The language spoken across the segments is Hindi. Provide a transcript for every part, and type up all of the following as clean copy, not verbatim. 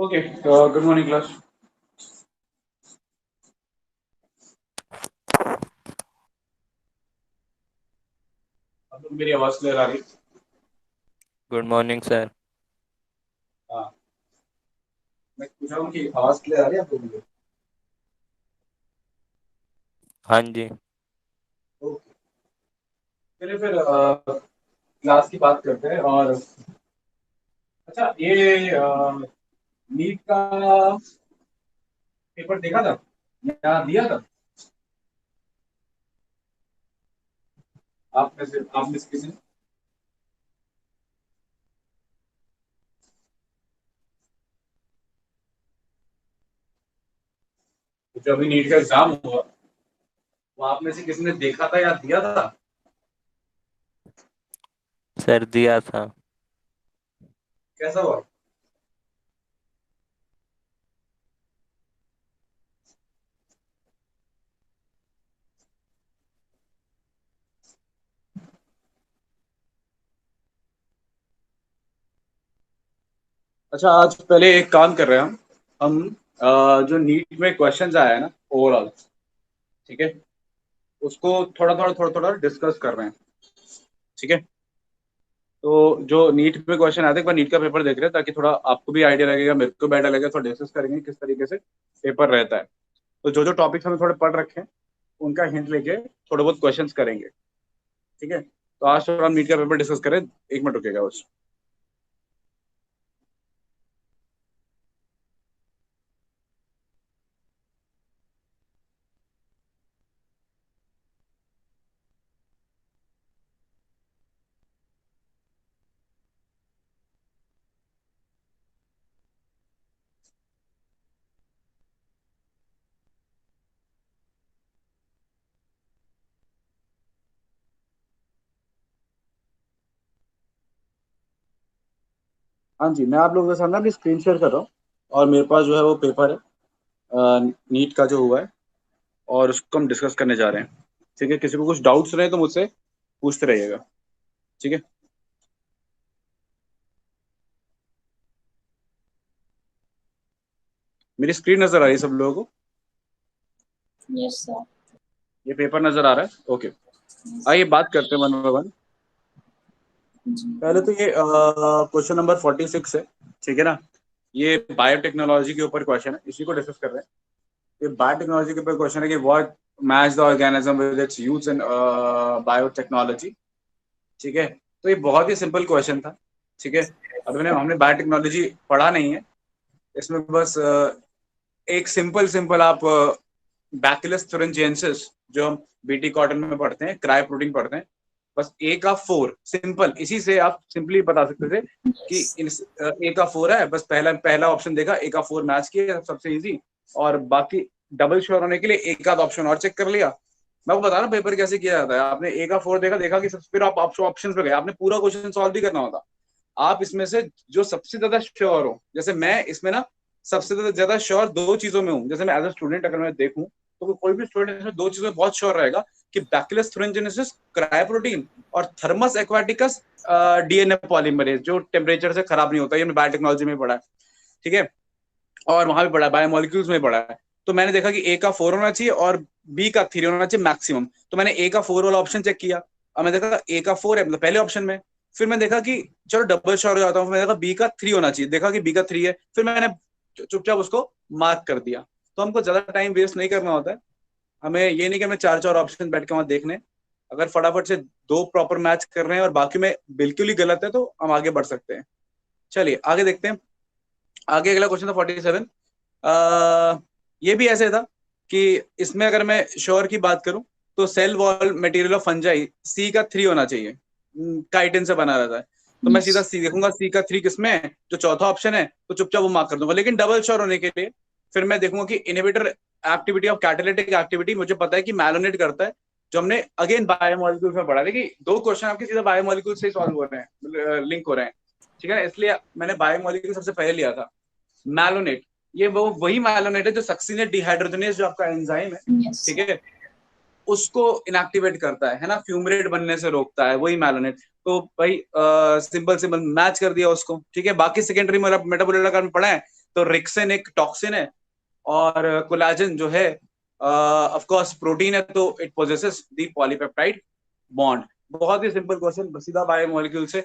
Okay, good morning, class. आप लोग मेरी आवाज क्लियर आ रही? Good morning sir. हाँ, मैं पूछ रहा हूँ कि आवाज क्लियर आ रही है आप लोगों को? हाँ जी। ओके, चलिए फिर क्लास की बात करते हैं। और अच्छा, ये नीट का पेपर देखा था या दिया था? आप में से किसी ने? तो जो अभी नीट का एग्जाम हुआ, वो आप में से किसी ने देखा था या दिया था? सर दिया था। कैसा हुआ? अच्छा, आज पहले एक काम कर रहे हैं हम जो नीट में क्वेश्चंस आया है ना, ओवरऑल, ठीक है, उसको थोड़ा थोड़ा डिस्कस कर रहे हैं। ठीक है, तो जो नीट में क्वेश्चन आते हैं, एक बार नीट का पेपर देख रहे हैं ताकि थोड़ा आपको भी आइडिया लगेगा, मेरे को भी आइडिया लगेगा, थोड़ा डिस्कस करेंगे किस तरीके से पेपर रहता है। तो जो जो टॉपिक्स हमें थोड़े पढ़ रखे हैं, उनका हिंट लेके थोड़े बहुत क्वेश्चंस करेंगे। ठीक है, तो आज थोड़ा हम नीट का पेपर डिस्कस करें। 1 मिनट रुकेगा बस। हाँ जी, मैं आप लोगों के सामने अभी स्क्रीन शेयर कर रहा हूँ, और मेरे पास जो है वो पेपर है नीट का जो हुआ है, और उसको हम डिस्कस करने जा रहे हैं। ठीक है, किसी को कुछ डाउट्स रहे तो मुझसे पूछते रहिएगा। ठीक है, मेरी स्क्रीन नजर आ रही है सब लोगों को? Yes sir. ये पेपर नजर आ रहा है? ओके, आइए बात करते हैं वन बाय वन। पहले तो ये क्वेश्चन नंबर 46 है। ठीक है ना, ये बायोटेक्नोलॉजी के ऊपर क्वेश्चन है, इसी को डिस्कस कर रहे हैं। ये बायोटेक्नोलॉजी के ऊपर क्वेश्चन है कि what match the organism with its use in biotechnology. ठीक है, तो ये बहुत ही सिंपल क्वेश्चन था। ठीक है, अब हमने हमने बायोटेक्नोलॉजी पढ़ा नहीं है, इसमें बस एक सिंपल सिंपल आप बैसिलस thuringiensis, जो हम बीटी कॉटन में पढ़ते हैं, क्राई प्रोटीन पढ़ते हैं, बस ए का 4 सिंपल, इसी से आप सिंपली बता सकते थे कि यस। ए का 4 है। बस पहला पहला ऑप्शन देखा, ए का 4 मैच किया, सबसे इजी। और बाकी डबल श्योर होने के लिए एक आध ऑप्शन और चेक कर लिया। मैं आपको बता रहा हूँ पेपर कैसे किया जाता है। आपने ए का 4 देखा, देखा कि फिर आप ऑप्शन पे गए, आपने पूरा क्वेश्चन सॉल्व भी करना होता। आप इसमें से जो सबसे ज्यादा श्योर हो, जैसे मैं इसमें ना सबसे ज्यादा श्योर दो चीजों में हूँ। जैसे मैं एज अ स्टूडेंट अगर मैं देखूं, तो कोई भी स्टूडेंट इसमें दो चीजों में बहुत श्योर रहेगा कि बैक्यूलस थ्रोनजेनेसिस क्रायोप्रोटीन और थर्मस एक्वाटिकस डीएनए पॉलीमरेज, जो टेम्परेचर से खराब नहीं होता। ये हमने बायोटेक्नोलॉजी में पढ़ा है। ठीक है, और वहां भी पढ़ा है, बायोमोलिक्यूल्स में पढ़ा है। तो मैंने देखा कि ए का 4 होना चाहिए और बी का 3 होना चाहिए मैक्सिमम। तो मैंने ए का 4 वाला ऑप्शन चेक किया, और मैं देखा ए का 4 है, मतलब पहले ऑप्शन में। फिर मैं देखा कि चलो डबल श्योर हो जाता हूँ, मैंने देखा बी का 3 होना चाहिए, देखा कि बी का 3 है, फिर मैंने चुपचाप उसको मार्क कर दिया। तो हमको ज्यादा टाइम वेस्ट नहीं करना होता है। हमें ये नहीं कि हमें चार चार ऑप्शन बैठ के वहां देखने। अगर फटाफट से दो प्रॉपर मैच कर रहे हैं और बाकी में बिल्कुल ही गलत है, तो हम आगे बढ़ सकते हैं। चलिए आगे देखते हैं। आगे अगला क्वेश्चन था 47। ये भी ऐसे था कि इसमें अगर मैं श्योर की बात करूं, तो cell wall material of fungi सी का 3 होना चाहिए। काइटिन से बना रहता है। तो मैं यस। सीधा सी देखूंगा, सी का 3 किसमें है, जो चौथा ऑप्शन है, तो चुपचाप वो मार्क कर दूंगा। लेकिन डबल श्योर होने के लिए फिर मैं देखूंगा कि inhibitor activity of catalytic activity, मुझे पता है कि मैलोनेट करता है, जो हमने अगेन बायोमोलिक्यूल्स में पढ़ा। देखिए दो क्वेश्चन आपके सीधा बायोमोलिक्यूल से ही सॉल्व हो रहे हैं, लिंक हो रहे हैं। ठीक है, इसलिए मैंने बायोमोलिक्यूल सबसे पहले लिया था। मैलोनेट, ये वो वही मैलोनेट है जो सक्सीनेट डिहाइड्रोजनेज, जो आपका एंजाइम है, यस ठीक सर। है, उसको इनएक्टिवेट करता है ना, फ्यूमरेट बनने से रोकता है, वही मैलोनेट। तो भाई सिंपल सिंपल मैच कर दिया उसको। ठीक है, बाकी सेकेंडरी मेटाबोलाइट में पढ़ा है तो रिक्सिन एक टॉक्सिन है और कोलाजन जो है ऑफ कोर्स प्रोटीन है, तो it possesses the polypeptide bond. बहुत ही सिंपल क्वेश्चन, सीधा बायोमोलिक्यूल से,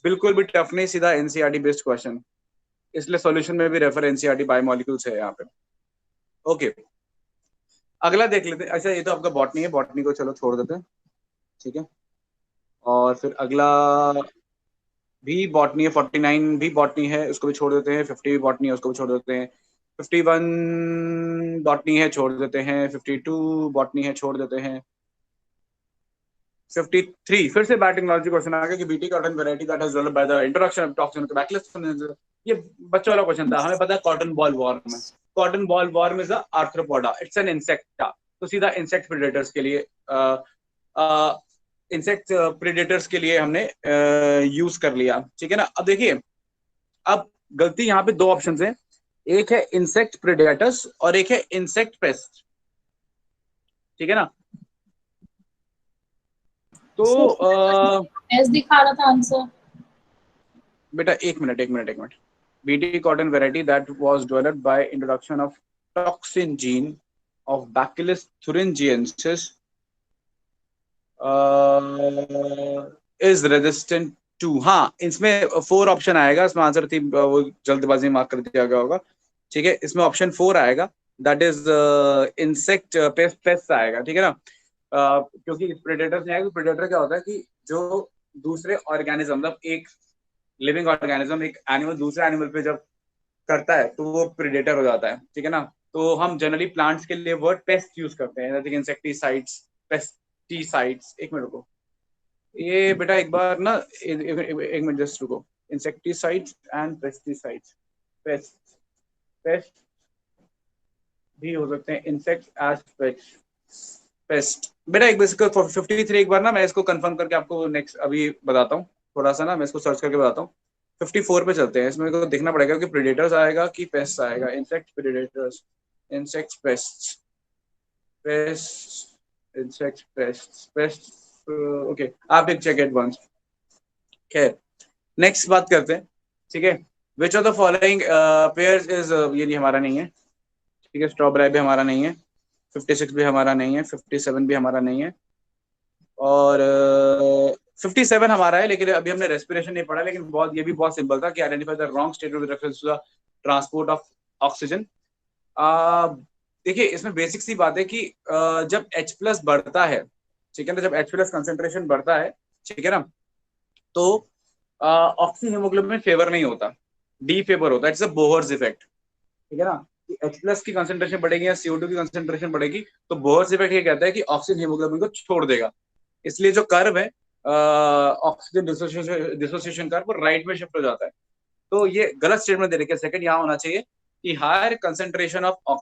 बिल्कुल भी टफ नहीं, सीधा एनसीईआरटी बेस्ड क्वेश्चन, इसलिए सॉल्यूशन में भी रेफर एनसीईआरटी बायोमोलिक्यूल से है यहाँ पे। ओके, अगला देख लेते हैं। अच्छा, ये तो आपका बॉटनी है, बॉटनी को चलो छोड़ देते हैं, ठीक है। और फिर अगला भी बॉटनी है, 49 भी बॉटनी है, उसको भी छोड़ देते हैं। 50 भी बॉटनी है, उसको भी छोड़ देते हैं। 51 बॉटनी है, छोड़ देते हैं। 52 बॉटनी है, छोड़ देते हैं। 53 फिर से बायोटेक्नोलॉजी क्वेश्चन आ गया कि BT cotton variety that has developed by the introduction of toxin to बैकलिस्ट। ये बच्चों वाला क्वेश्चन था, हमें पता है कॉटन बॉल वॉर्म है। Cotton boll worm is a arthropoda, it's an insecta, तो सीधा इंसेक्ट प्रेडेटर्स के लिए इंसेक्ट प्रेडेटर्स के लिए हमने यूज कर लिया, ठीक है ना। अब देखिए, अब गलती यहाँ पे दो ऑप्शंस हैं, एक है इंसेक्ट प्रेडेटर्स और एक है इंसेक्ट पेस्ट, ठीक है ना। तो एस दिखा रहा था आंसर। बेटा एक minute. BT cotton variety that was developed by introduction of toxin gene of बैक्टीरियस thuringiensis इज रेजिस्टेंट टू, हाँ इसमें 4 ऑप्शन आएगा, इसमें आंसर थी वो जल्दबाजी में मार्क कर दिया गया होगा, ठीक है। इसमें ऑप्शन 4 आएगा, दैट इज इंसेक्ट पेस्ट आएगा, ठीक है ना। क्योंकि प्रेडेटर्स नहीं आएगा, प्रेडेटर क्या होता है कि जो दूसरे ऑर्गेनिज्म, मतलब एक लिविंग ऑर्गेनिज्म एक एनिमल दूसरे एनिमल पे जब करता है तो वो प्रेडेटर हो जाता है, ठीक है ना। तो हम जनरली प्लांट्स के लिए वर्ड पेस्ट यूज करते हैं, जैसे इंसेक्टिसाइड्स, पेस्टिसाइड्स। एक मिनट रुको, ये बेटा एक बार ना एक मिनट जस्ट रुको। Insecticides and pesticides, paste paste भी हो सकते हैं, इंसेक्ट एज पेस्ट। बेटा एक बेसिक 53 एक बार ना मैं इसको कंफर्म करके आपको नेक्स्ट अभी बताता हूँ, थोड़ा सा ना मैं इसको सर्च करके बताता हूँ। 54 पे चलते हैं, इसमें को देखना पड़ेगा कि प्रेडेटर्स आएगा कि पेस्ट आएगा। Insect predators, insect pest, paste insect pest okay, आप एक चेक एट वंस। खैर, नेक्स्ट बात करते हैं, ठीक है। Which of the following pairs is, ये नहीं हमारा नहीं है, ठीक है। स्ट्रॉबेरी भी हमारा नहीं है, 56 भी हमारा नहीं है, 57 भी हमारा नहीं है, और 57 हमारा है, लेकिन अभी हमने रेस्पिरेशन नहीं पढ़ा, लेकिन बहुत ये भी बहुत सिंपल था कि identify the wrong state with reference to the transport of oxygen. देखिए इसमें बेसिक सी बात है कि जब H+ बढ़ता है, ठीक है ना, जब H+ कंसेंट्रेशन बढ़ता है, ठीक है ना, तो ऑक्सी हीमोग्लोबिन फेवर नहीं होता, डी फेवर होता है। इट्स अ बोहर्स इफेक्ट, ठीक है ना। कि H+ की कंसेंट्रेशन बढ़ेगी या CO2 की कंसेंट्रेशन बढ़ेगी, तो बोहर्स इफेक्ट ये कहता है कि ऑक्सीजन हीमोग्लोबिन को छोड़ देगा। इसलिए जो कर्व है ऑक्सीजन डिसोसिएशन कर्व, वो राइट में शिफ्ट हो जाता है। तो ये गलत स्टेटमेंट दे रखे, सेकंड यहाँ होना चाहिए कि higher concentration of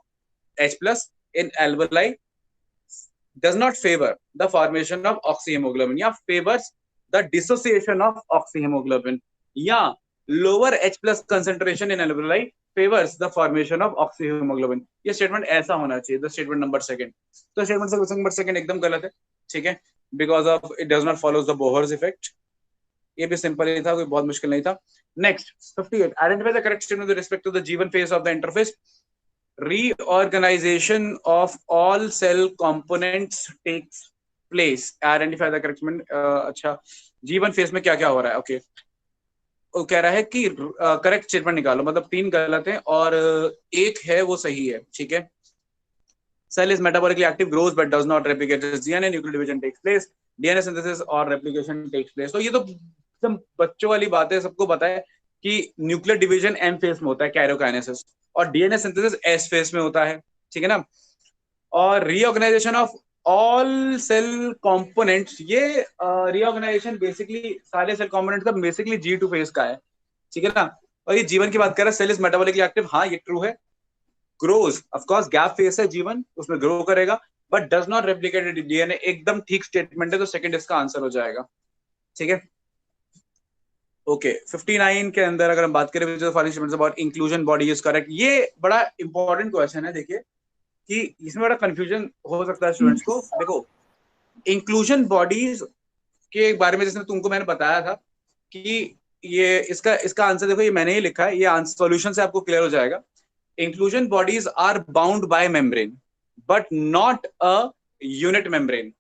H+ in alveoli does not favor the formation of oxyhemoglobin या favors the dissociation of oxyhemoglobin, या lower H+ concentration in alveoli favors the formation of oxyhemoglobin। ये स्टेटमेंट ऐसा होना चाहिए, द स्टेटमेंट नंबर सेकंड। तो स्टेटमेंट नंबर सेकंड एकदम गलत है, ठीक है, because of it does not follow the Bohr's effect. ये भी सिंपल ही था, कोई बहुत मुश्किल नहीं था। Next 58, identify the correct statement with respect to the G1 phase of the interface। Reorganization of all cell components takes place, identify the correct statement। अच्छा, G1 phase में क्या क्या हो रहा है, ओके वो कह रहा है कि करेक्ट स्टेटमेंट निकालो, मतलब 3 गलत है और एक है वो सही है, ठीक है। Cell is metabolically active, grows but does not replicate its DNA, nuclear division takes place, DNA synthesis और replication takes place। तो ये तो सब बच्चों वाली बात है, सबको पता है कि न्यूक्लियर डिवीजन M फेज में होता है, कैरियोकाइनेसिस, और डीएनए सिंथेसिस S फेज में होता है, ठीक है ना। और reorganisation of all cell components, ये रीऑर्गेनाइजेशन बेसिकली सारे सेल कंपोनेंट्स का बेसिकली G2 फेज का है, ठीक है ना। और ये जीवन की बात कर रहा है, सेल इज मेटाबॉलिकली एक्टिव, हाँ ये ट्रू है। Grows, of course gap phase है जीवन, उसमें ग्रो करेगा, but does not replicate DNA, एकदम ठीक स्टेटमेंट है, तो सेकंड इसका आंसर हो जाएगा, ठीक है। ओके 59 के अंदर अगर हम बात करें about inclusion body is correct, ये बड़ा इंपॉर्टेंट क्वेश्चन है। देखिए कि इसमें बड़ा कंफ्यूजन हो सकता है स्टूडेंट्स को। देखो इंक्लूजन बॉडीज के बारे में जैसे तुमको मैंने बताया था कि ये इसका इसका आंसर देखो, ये मैंने ही लिखा है, ये आंसर सॉल्यूशन से आपको क्लियर हो जाएगा। Inclusion bodies are bound by membrane but not a unit membrane.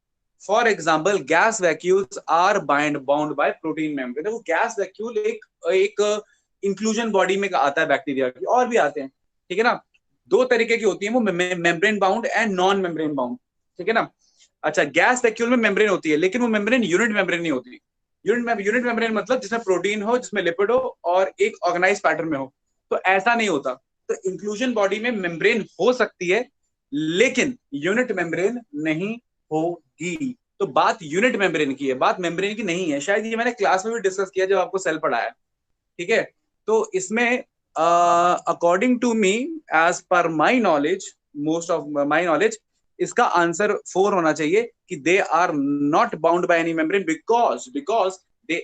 For example gas vacuoles are bound by protein membrane. देखो गैस वैक्यूल एक इंक्लूजन बॉडी में आता है बैक्टीरिया की, और भी आते हैं, ठीक है ना। दो तरीके की होती है वो, membrane bound and non membrane bound, ठीक है ना। अच्छा, गैस वैक्यूल में मेम्ब्रेन होती है, लेकिन वो मेम्ब्रेन यूनिट मेम्ब्रेन नहीं होती। यूनिट मेम्ब्रेन मतलब जिसमें प्रोटीन हो, जिसमें लिपिड हो और एक ऑर्गेनाइज पैटर्न में हो, तो ऐसा नहीं होता। तो इंक्लूजन बॉडी में मेम्ब्रेन हो सकती है लेकिन यूनिट मेम्ब्रेन नहीं होगी। तो बात यूनिट मेम्ब्रेन की है, बात मेम्ब्रेन की नहीं है। शायद ये मैंने क्लास में भी डिस्कस किया जब आपको सेल पढ़ाया, ठीक है। तो इसमें according to me, as per my knowledge, most of my knowledge, इसका आंसर 4 होना चाहिए कि they are not bound by any membrane because they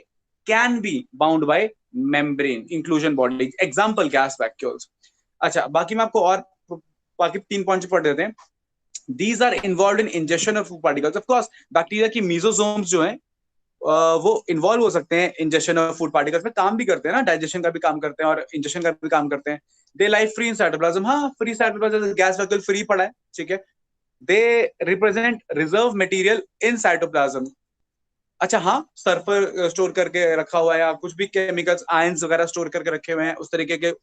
can be bound by membrane inclusion body. Example gas vacuoles. अच्छा, बाकी मैं आपको और बाकी 3 पॉइंट पढ़ देते हैं। These are involved in ingestion of food particles. Of course, bacteria की मीजोसोम्स जो हैं वो इन्वॉल्व हो सकते हैं इंजेक्शन ऑफ फूड पार्टिकल्स में, काम भी करते हैं ना, डाइजेशन का भी काम करते हैं और इंजेक्शन का भी काम करते हैं। Day life free in cytoplasm. हाँ, free cytoplasm, gas vacuole free पड़ा है, ठीक है। They represent reserve material in cytoplasm. अच्छा हाँ, सल्फर स्टोर करके रखा हुआ है या कुछ भी केमिकल्स, आयंस वगैरह स्टोर करके रखे हुए हैं, उस तरीके के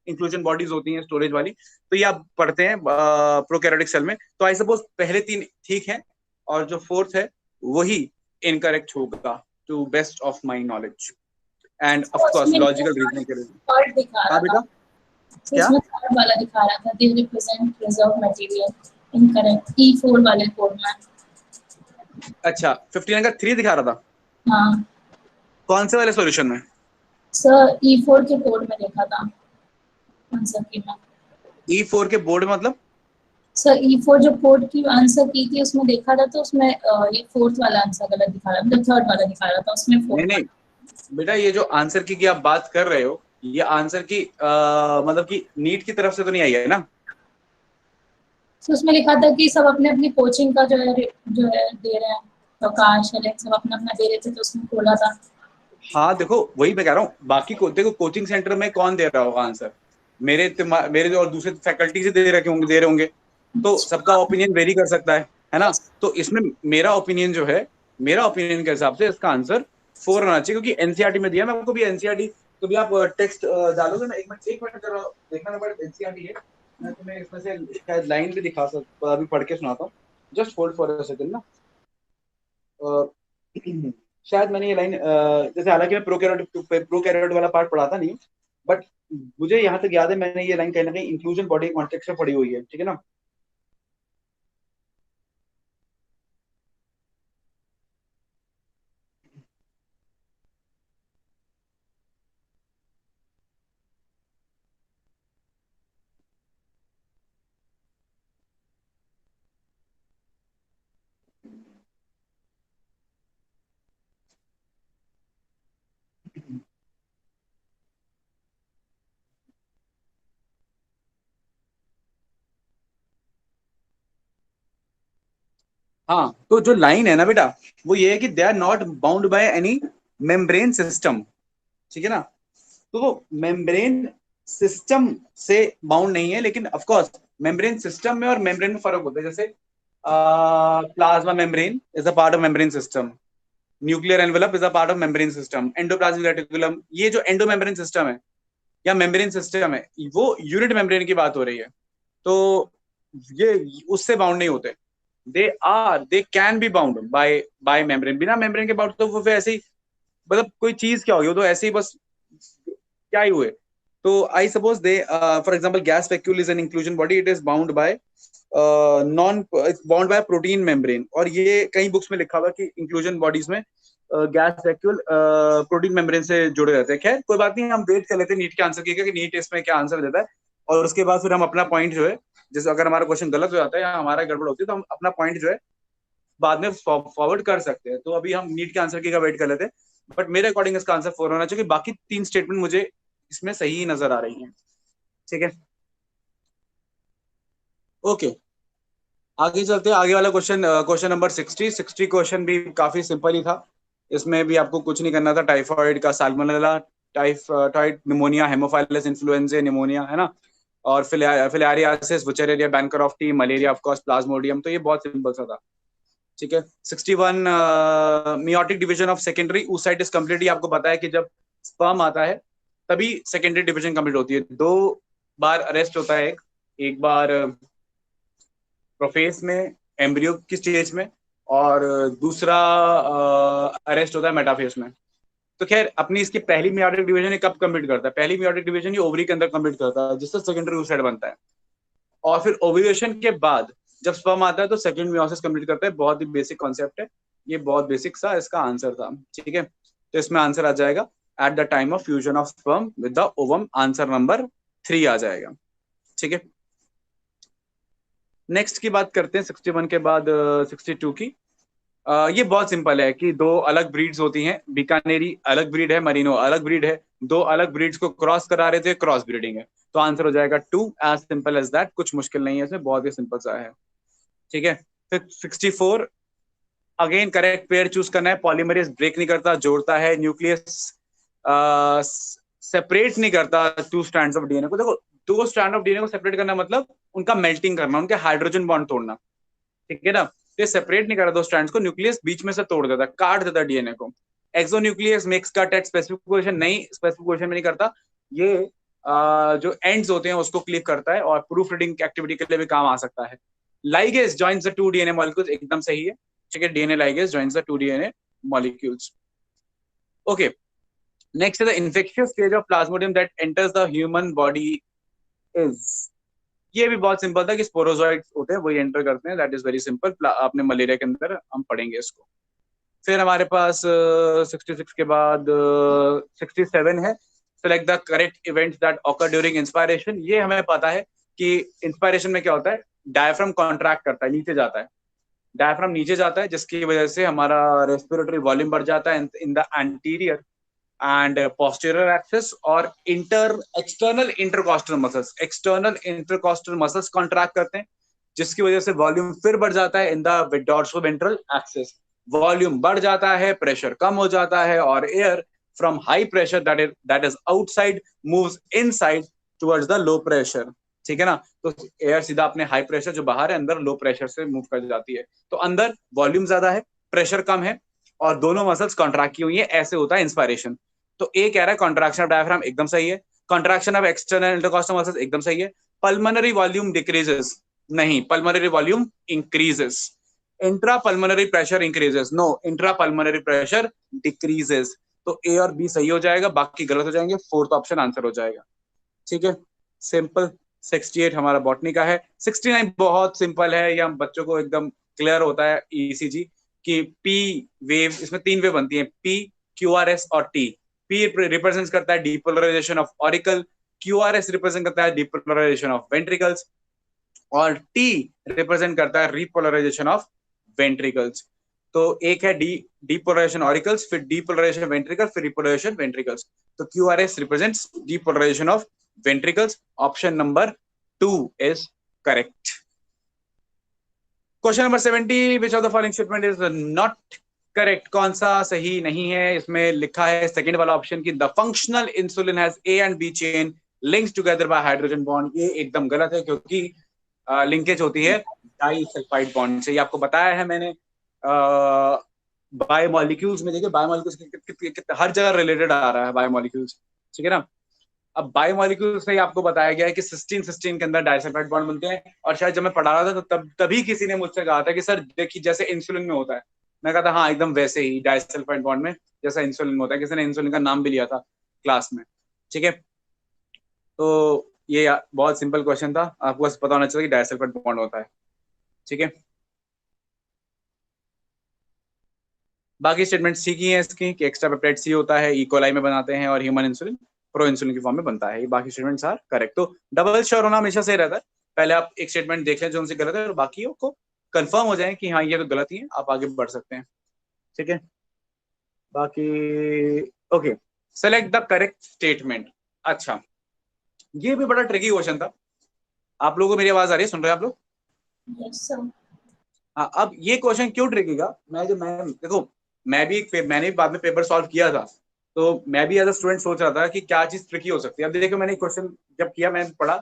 इंक्लूजन बॉडीज होती हैं स्टोरेज वाली। तो ये आप पढ़ते हैं प्रोकैरियोटिक सेल में। तो आई सपोज पहले 3 ठीक है और जो 4th है वही इनकरेक्ट होगा, to best of my knowledge and of course logical reasoning के लिए। थर्ड दिखा हाँ रहा बेटा, था, तो क्या? इसमें थर्ड वाला दिखा रहा था, they represent reserve material, incorrect, E4 वाले कोड में। अच्छा, 59 का 3 दिखा रहा था, हाँ कौन से वाले सॉल्यूशन में? सर, E4 के कोड में देखा था आंसर की में। E4 के बोर्ड मतलब? सर E4 जो कोड की आंसर की थी उसमें देखा था, तो उसमें ये 4th वाला आंसर गलत दिखा रहा था, मतलब 3rd वाला दिखा रहा था, उसमें 4th। नहीं बेटा, ये जो आंसर की आप बात कर रहे हो, ये आंसर की मतलब कि नीट की तरफ से तो नहीं आई है ना? तो उसमें लिखा था कि सब अपने अपनी कोचिंग का जो है दे रहे हैं, प्रकाश अलग सब अपना अपना दे रहे थे, तो उसमें खोला था। हाँ देखो, वही मैं कह रहा हूँ, बाकी देखो कोचिंग सेंटर में कौन दे रहा होगा आंसर? मेरे और दूसरे फैकल्टी से दे रहे होंगे, तो सबका ओपिनियन वेरी कर सकता है ना। तो इसमें मेरा ओपिनियन जो है, मेरा ओपिनियन के हिसाब से इसका आंसर 4 होना चाहिए, क्योंकि एनसीईआरटी में दिया। मैं आपको भी एनसीईआरटी, तो भी आप टेक्स्ट डालोगे ना, एक मिनट जरा देखना पड़ेगा, एनसीईआरटी है। मैं तुम्हें इसमें से शायद लाइन भी दिखा सकता, अभी पढ़ के सुनाता हूँ। Just hold for a second ना। शायद मैंने ये लाइन, जैसे हालांकि मैं प्रोकैरियोट वाला पार्ट पढ़ाता नहीं, बट मुझे यहाँ तक याद है मैंने ये लाइन कहीं ना कहीं इंक्लूजन बॉडी कॉन्टेक्स्ट में पढ़ी हुई है, ठीक है ना। हाँ, तो जो लाइन है ना बेटा, वो ये है कि they are not bound by any membrane system, ठीक है ना। तो वो मेम्ब्रेन सिस्टम से बाउंड नहीं है, लेकिन ऑफ कोर्स मेम्ब्रेन सिस्टम में और मेम्ब्रेन में फर्क होता है। जैसे plasma membrane is a part of membrane system, nuclear envelope is a part of membrane system, endoplasmic reticulum, ये जो एंडो मेम्ब्रेन सिस्टम है या मेम्ब्रेन सिस्टम है, वो यूनिट मेम्ब्रेन की बात हो रही है। तो ये उससे बाउंड नहीं होते। दे can be bound by membrane. बिना मेम्ब्रेन के बाउंड तो वो फिर ऐसे ही, मतलब कोई चीज क्या होगी, वो तो ऐसे ही बस क्या ही हुए। तो I suppose they, for example gas vacuole is an inclusion body, it is bound by non bound by protein membrane. और ये कई बुक्स में लिखा हुआ कि इंक्लूजन बॉडीज में गैस वैक्यूल प्रोटीन मेम्ब्रेन से जुड़े रहते हैं। खैर कोई बात नहीं, हम वेट कर लेते हैं नीट के आंसर की, कि नीट इसमें क्या आंसर देता है, और उसके बाद फिर हम अपना पॉइंट जो है, जैसे अगर हमारा क्वेश्चन गलत हो जाता है या हमारा गड़बड़ होती है, तो हम अपना पॉइंट जो है बाद में फॉरवर्ड कर सकते हैं। तो अभी हम नीट के आंसर की का वेट कर लेते हैं, बट मेरे अकॉर्डिंग इसका आंसर 4 होना चाहिए। बाकी 3 स्टेटमेंट मुझे इसमें सही नजर आ रही हैं, ठीक है। ओके, आगे चलते हैं। आगे वाला क्वेश्चन, क्वेश्चन नंबर 60 क्वेश्चन भी काफी सिंपल ही था। इसमें भी आपको कुछ नहीं करना था, टाइफाइड का salmonella, typhoid, pneumonia, haemophilus influenza, pneumonia, है ना, और filariasis, wuchereria, bancrofti, malaria, of course plasmodium. तो ये बहुत सिंपल सा था, ठीक है। 61 meiotic division of secondary oocyte completely, आपको पता है कि जब स्पर्म आता है तभी सेकेंडरी डिवीजन कंप्लीट होती है। 2 बार अरेस्ट होता है, एक बार प्रोफेस में, एम्ब्रियो की स्टेज में, और दूसरा अरेस्ट होता है मेटाफेस में। तो खैर, अपनी इसकी पहली मियोटिक डिवीजन ये कब कंप्लीट करता है? पहली मियोटिक डिवीजन ये ओवरी के अंदर कंप्लीट करता है, जिससे सेकेंडरी oocyte बनता है। और फिर ओव्यूलेशन के बाद जब स्पर्म आता है तो सेकंड मियोसिस कंप्लीट करता है। बहुत ही बेसिक कॉन्सेप्ट है ये, बहुत बेसिक सा इसका आंसर था, ठीक है। तो इसमें आंसर आ जाएगा at the time of fusion of sperm with the ovum, answer number 3 आ जाएगा, ठीक है। नेक्स्ट की बात करते हैं 61 के बाद 62 की। ये बहुत सिंपल है कि 2 अलग ब्रीड्स होती हैं, बीकानेरी अलग ब्रीड है, मरीनो अलग ब्रीड है, 2 अलग ब्रीड्स को क्रॉस करा रहे थे, क्रॉस ब्रीडिंग है। तो आंसर हो जाएगा 2, एज सिंपल एज दैट, कुछ मुश्किल नहीं है इसमें, बहुत ही सिंपल सा है, ठीक है। फिर 64, अगेन करेक्ट पेयर चूज करना है। पॉलीमरेज ब्रेक नहीं करता, जोड़ता है। न्यूक्लियस सेपरेट नहीं करता 2 स्ट्रैंड्स ऑफ डीएनए को। देखो, 2 स्ट्रैंड ऑफ डीएनए को सेपरेट करना मतलब उनका मेल्टिंग करना, उनके हाइड्रोजन बॉन्ड तोड़ना, ठीक है ना। ये सेपरेट नहीं कर रहा 2 स्ट्रैंड्स को, न्यूक्लियस बीच में से तोड़ देता, काट देता डीएनए को। Exonuclease makes cut at specific position, नहीं, स्पेसिफिक पोजीशन में नहीं करता ये, जो एंड्स होते हैं उसको क्लीव करता है, और प्रूफ रीडिंग एक्टिविटी के लिए भी काम आ सकता है। Ligase joins the 2 DNA molecules, एकदम सही है, ठीक है। DNA ligase joins the 2 DNA molecules, okay. Next is the infectious stage of plasmodium that enters the human body is, ये भी बहुत सिंपल था कि स्पोरोजोइट्स होते हैं वही एंटर करते हैं, दैट इज वेरी सिंपल, आपने मलेरिया के अंदर हम पढ़ेंगे इसको। फिर हमारे पास 66 के बाद 67 है, select the correct events that occur during inspiration. ये हमें पता है कि इंस्पायरेशन में क्या होता है, डायफ्राम कॉन्ट्रैक्ट करता है, नीचे जाता है, डायफ्राम नीचे जाता है, जिसकी वजह से हमारा रेस्पिरेटरी वॉल्यूम बढ़ जाता है in the anterior and posterior axis, और एक्सटर्नल इंटरकॉस्टल मसल्स कॉन्ट्रैक्ट करते हैं, जिसकी वजह से वॉल्यूम फिर बढ़ जाता है इन द डॉर्सोवेंट्रल एक्सिस। वॉल्यूम बढ़ जाता है, प्रेशर कम हो जाता है, और air from high pressure that is outside moves inside towards the low pressure, ठीक है ना। तो एयर सीधा अपने हाई प्रेशर जो बाहर है अंदर लो प्रेशर से मूव कर जाती है। तो अंदर वॉल्यूम ज्यादा है, प्रेशर कम है, और दोनों मसल्स कॉन्ट्रैक्ट की हुई है, ऐसे होता है इंस्पायरेशन। तो ए कह रहा है कॉन्ट्रैक्शन ऑफ डायफ्राम, एकदम सही है। Contraction of external intercostal muscles, एकदम सही है। पल्मोनरी वॉल्यूम डिक्रीजेस, नहीं, pulmonary volume increases. Intra pulmonary pressure increases, no, intra pulmonary pressure decreases. तो ए और बी सही हो जाएगा, बाकी गलत हो जाएंगे, 4th ऑप्शन आंसर हो जाएगा, ठीक है, सिंपल। 68 हमारा बॉटनी का है। 69 बहुत सिंपल है, ये हम बच्चों को एकदम क्लियर होता है, ईसीजी की पी वेव, इसमें 3 वेव बनती है, पी, क्यूआरएस और टी। पी रिप्रेजेंट करता है depolarisation of auricle, QRS represent करता है डीपोलराइजेशन ऑफ वेंट्रिकल्स, और टी रिप्रेजेंट करता है रिपोलराइजेशन ऑफ वेंट्रिकल्स। तो एक है डीपोलराइजेशन ऑरिकल्स, फिर डीपोलराइजेशन वेंट्रिकल, फिर रिपोलराइजेशन वेंट्रिकल्स। तो QRS represents depolarisation of ventricles, option number 2 is correct. Question number 70, which of the following statement is not correct? कौन सा सही नहीं है? इसमें लिखा है सेकंड वाला ऑप्शन की the functional insulin has A and B chain linked together by hydrogen bond। ये एकदम गलत है, क्योंकि लिंकेज होती है डाइसल्फाइड बॉन्ड से, ये आपको बताया है मैंने। बायोमोलिक्यूल्स में देखिए, बायोमोलिक्यूल्स हर जगह रिलेटेड आ रहा है बायोमोलिक्यूल्स, ठीक है ना। अब बायोमोलिक्यूल्स में आपको बताया गया है कि सिस्टीन के अंदर डाइसल्फाइड बॉन्ड बनते हैं, और शायद जब मैं पढ़ा रहा था तो तभी किसी ने मुझसे कहा था कि सर देखिए जैसे इंसुलिन में होता है। मैं कहा था हाँ, एकदम वैसे ही डाइसल्फाइड बॉन्ड में जैसा इंसुलिन में होता है। किसी ने इंसुलिन का नाम भी लिया था क्लास में, ठीक है। तो ये बहुत सिंपल क्वेश्चन था, आपको बस पता होना चाहिए कि डाइसल्फाइड बॉन्ड होता है, ठीक है। बाकी स्टेटमेंट सी की है इसकी कि एक्स्ट्रा पेप्टाइड सी होता है, इकोलाई में बनाते हैं, और ह्यूमन इंसुलिन प्रो इंसुलिन की फॉर्म में बनता है। ये बाकी स्टेटमेंट्स आर करेक्ट। तो डबल श्योर होना हमेशा सही रहता है, पहले आप एक स्टेटमेंट देख लें जो उनसे गलत है, और बाकी को कंफर्म हो जाए कि हाँ ये तो गलत ही है, आप आगे बढ़ सकते हैं, ठीक है। बाकी okay, select the correct statement. अच्छा, ये भी बड़ा ट्रिकी क्वेश्चन था। आप लोगों को मेरी आवाज आ रही है, सुन रहे हैं आप लोग? Yes, sir. हाँ, अब ये क्वेश्चन क्यों ट्रिकी का, मैं देखो मैंने भी बाद में पेपर सॉल्व किया था, तो मैं भी एज अ स्टूडेंट सोच रहा था कि क्या चीज ट्रिकी हो सकती है। अब देखो मैंने क्वेश्चन जब किया, मैंने पढ़ा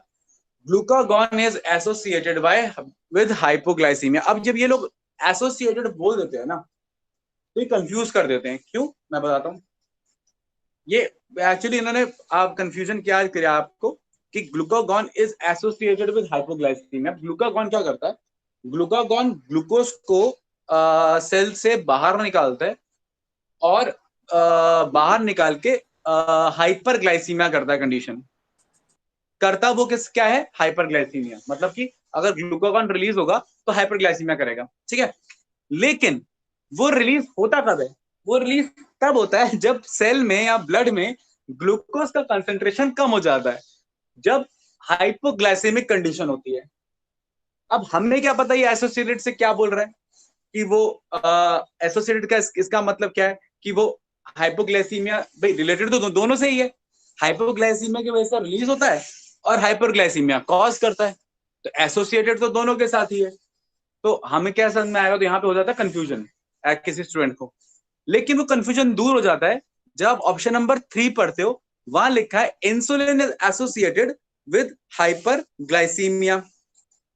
glucagon is associated by with hypoglycaemia. अब जब ये लोग एसोसिएटेड बोल देते हैं ना, तो ये कंफ्यूज कर देते हैं। क्यों, मैं बताता हूँ। ये एक्चुअली इन्होंने आप कंफ्यूजन क्या किया आपको कि glucagon is associated with hypoglycaemia. Glucagon क्या करता है, ग्लूकागॉन ग्लूकोज को सेल से बाहर निकालता है और बाहर निकाल के हाइपरग्लाइसीमिया करता है। कंडीशन करता वो किस क्या है, हाइपरग्लाइसीमिया। मतलब कि अगर ग्लूकागॉन रिलीज होगा तो हाइपरग्लाइसीमिया करेगा, ठीक है। लेकिन वो रिलीज होता कब है, वो रिलीज तब होता है जब सेल में या ब्लड में ग्लूकोज का कंसेंट्रेशन कम हो जाता है, जब हाइपोग्लाइसेमिक कंडीशन होती है। अब हमें क्या पता ये एसोसिएटेड से क्या बोल रहा है, कि वो एसोसिएटेड का इसका मतलब क्या है कि वो हाइपोग्लाइसीमिया, भाई रिलेटेड तो दोनों से ही है। हाइपोग्लाइसीमिया की वजह से रिलीज होता है और हाइपरग्लाइसीमिया कॉज करता है, तो एसोसिएटेड तो दोनों के साथ ही है। तो हमें क्या समझ में आएगा, तो यहाँ पे हो जाता है कंफ्यूजन किसी स्टूडेंट को। लेकिन वो कंफ्यूजन दूर हो जाता है जब ऑप्शन नंबर 3 पढ़ते हो, वहां लिखा है insulin is associated with hyperglycaemia.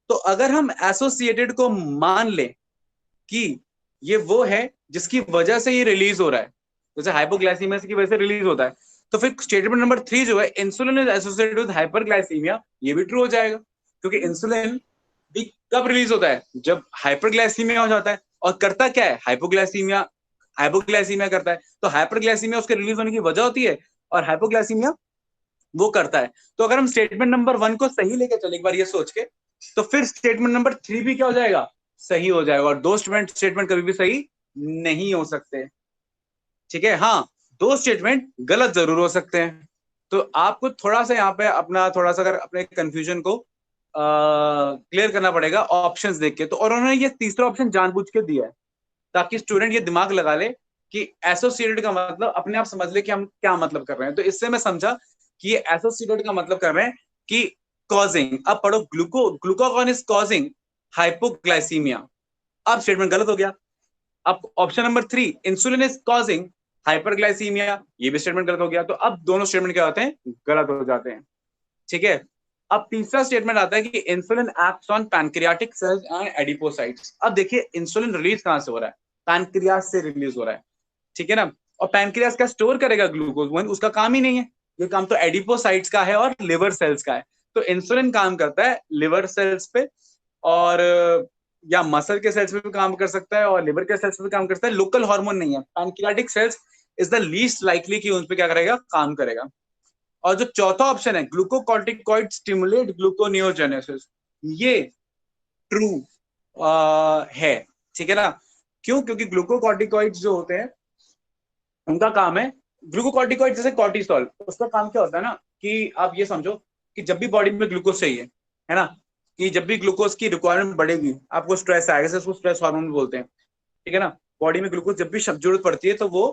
तो अगर हम एसोसिएटेड को मान लें कि ये वो है जिसकी वजह से ये रिलीज हो रहा है, जैसे हाइपोग्लाइसीमिया की वजह से रिलीज होता है, तो फिर स्टेटमेंट नंबर 3 जो है insulin is associated with hyperglycaemia, ये भी ट्रू हो जाएगा। क्योंकि इंसुलिन भी कब रिलीज होता है, जब हाइपरग्लाइसीमिया हो जाता है। और करता क्या है, हाइपोग्लाइसीमिया, हाइपोग्लाइसीमिया करता है। तो हाइपरग्लाइसीमिया उसके रिलीज होने की वजह होती है और हाइपोग्लाइसीमिया वो करता है। तो अगर हम स्टेटमेंट नंबर 1 को सही लेके चले एक बार ये सोच के, तो फिर स्टेटमेंट नंबर 3 भी क्या हो जाएगा, सही हो जाएगा। और दो स्टेटमेंट कभी भी सही नहीं हो सकते, ठीक है। हाँ, दो स्टेटमेंट गलत जरूर हो सकते हैं। तो आपको थोड़ा सा यहाँ पे अपना थोड़ा सा अगर अपने कंफ्यूजन को क्लियर करना पड़ेगा ऑप्शंस देख के। तो और उन्होंने ये तीसरा ऑप्शन जानबूझ के दिया है ताकि स्टूडेंट ये दिमाग लगा ले कि एसोसिएटेड का मतलब अपने आप समझ ले कि हम क्या मतलब कर रहे हैं। तो इससे मैं समझा कि ये एसोसिएटेड का मतलब कर रहे हैं कि कॉजिंग। अब पढ़ो, ग्लूकागॉन इज कॉजिंग हाइपोग्लाइसीमिया। अब स्टेटमेंट गलत हो गया। अब option number 3 insulin is causing hyperglycaemia, ये भी स्टेटमेंट गलत हो गया। तो अब दोनों स्टेटमेंट क्या होते हैं, गलत हो जाते हैं, ठीक है। अब तीसरा स्टेटमेंट आता है कि insulin acts on pancreatic cells and adipocytes. अब देखिए इंसुलिन रिलीज कहां से हो रहा है, पैनक्रियास से रिलीज हो रहा है, ठीक है ना। और पैनक्रियास का स्टोर करेगा ग्लूकोज, वन उसका काम ही नहीं है। ये काम तो एडिपोसाइट्स का है और लिवर सेल्स का है। तो इंसुलिन काम करता है लिवर सेल्स पे, और या मसल के सेल्स पे भी काम कर सकता है और लिवर के सेल्स पे भी काम करता है। लोकल हार्मोन नहीं है। Pancreatic cells is the least likely कि उन पे क्या करेगा, काम करेगा। और जो चौथा ऑप्शन है ग्लूकोकॉर्टिकॉइड स्टिमुलेट ग्लूकोनियोजेनेसिस, ये ट्रू है, ठीक है ना। क्यों, क्योंकि ग्लूकोकॉर्टिकॉइड्स जो होते हैं उनका काम है, ग्लूकोकॉर्टिकॉइड जैसे कॉर्टिसोल, उसका काम क्या होता है ना, कि आप ये समझो कि जब भी बॉडी में ग्लूकोज चाहिए, है ना, कि जब भी ग्लूकोज की रिक्वायरमेंट बढ़ेगी आपको स्ट्रेस आएगा, जैसे उसको स्ट्रेस हार्मोन बोलते हैं, ठीक है ना। बॉडी में ग्लूकोज जब भी जरूरत पड़ती है तो वो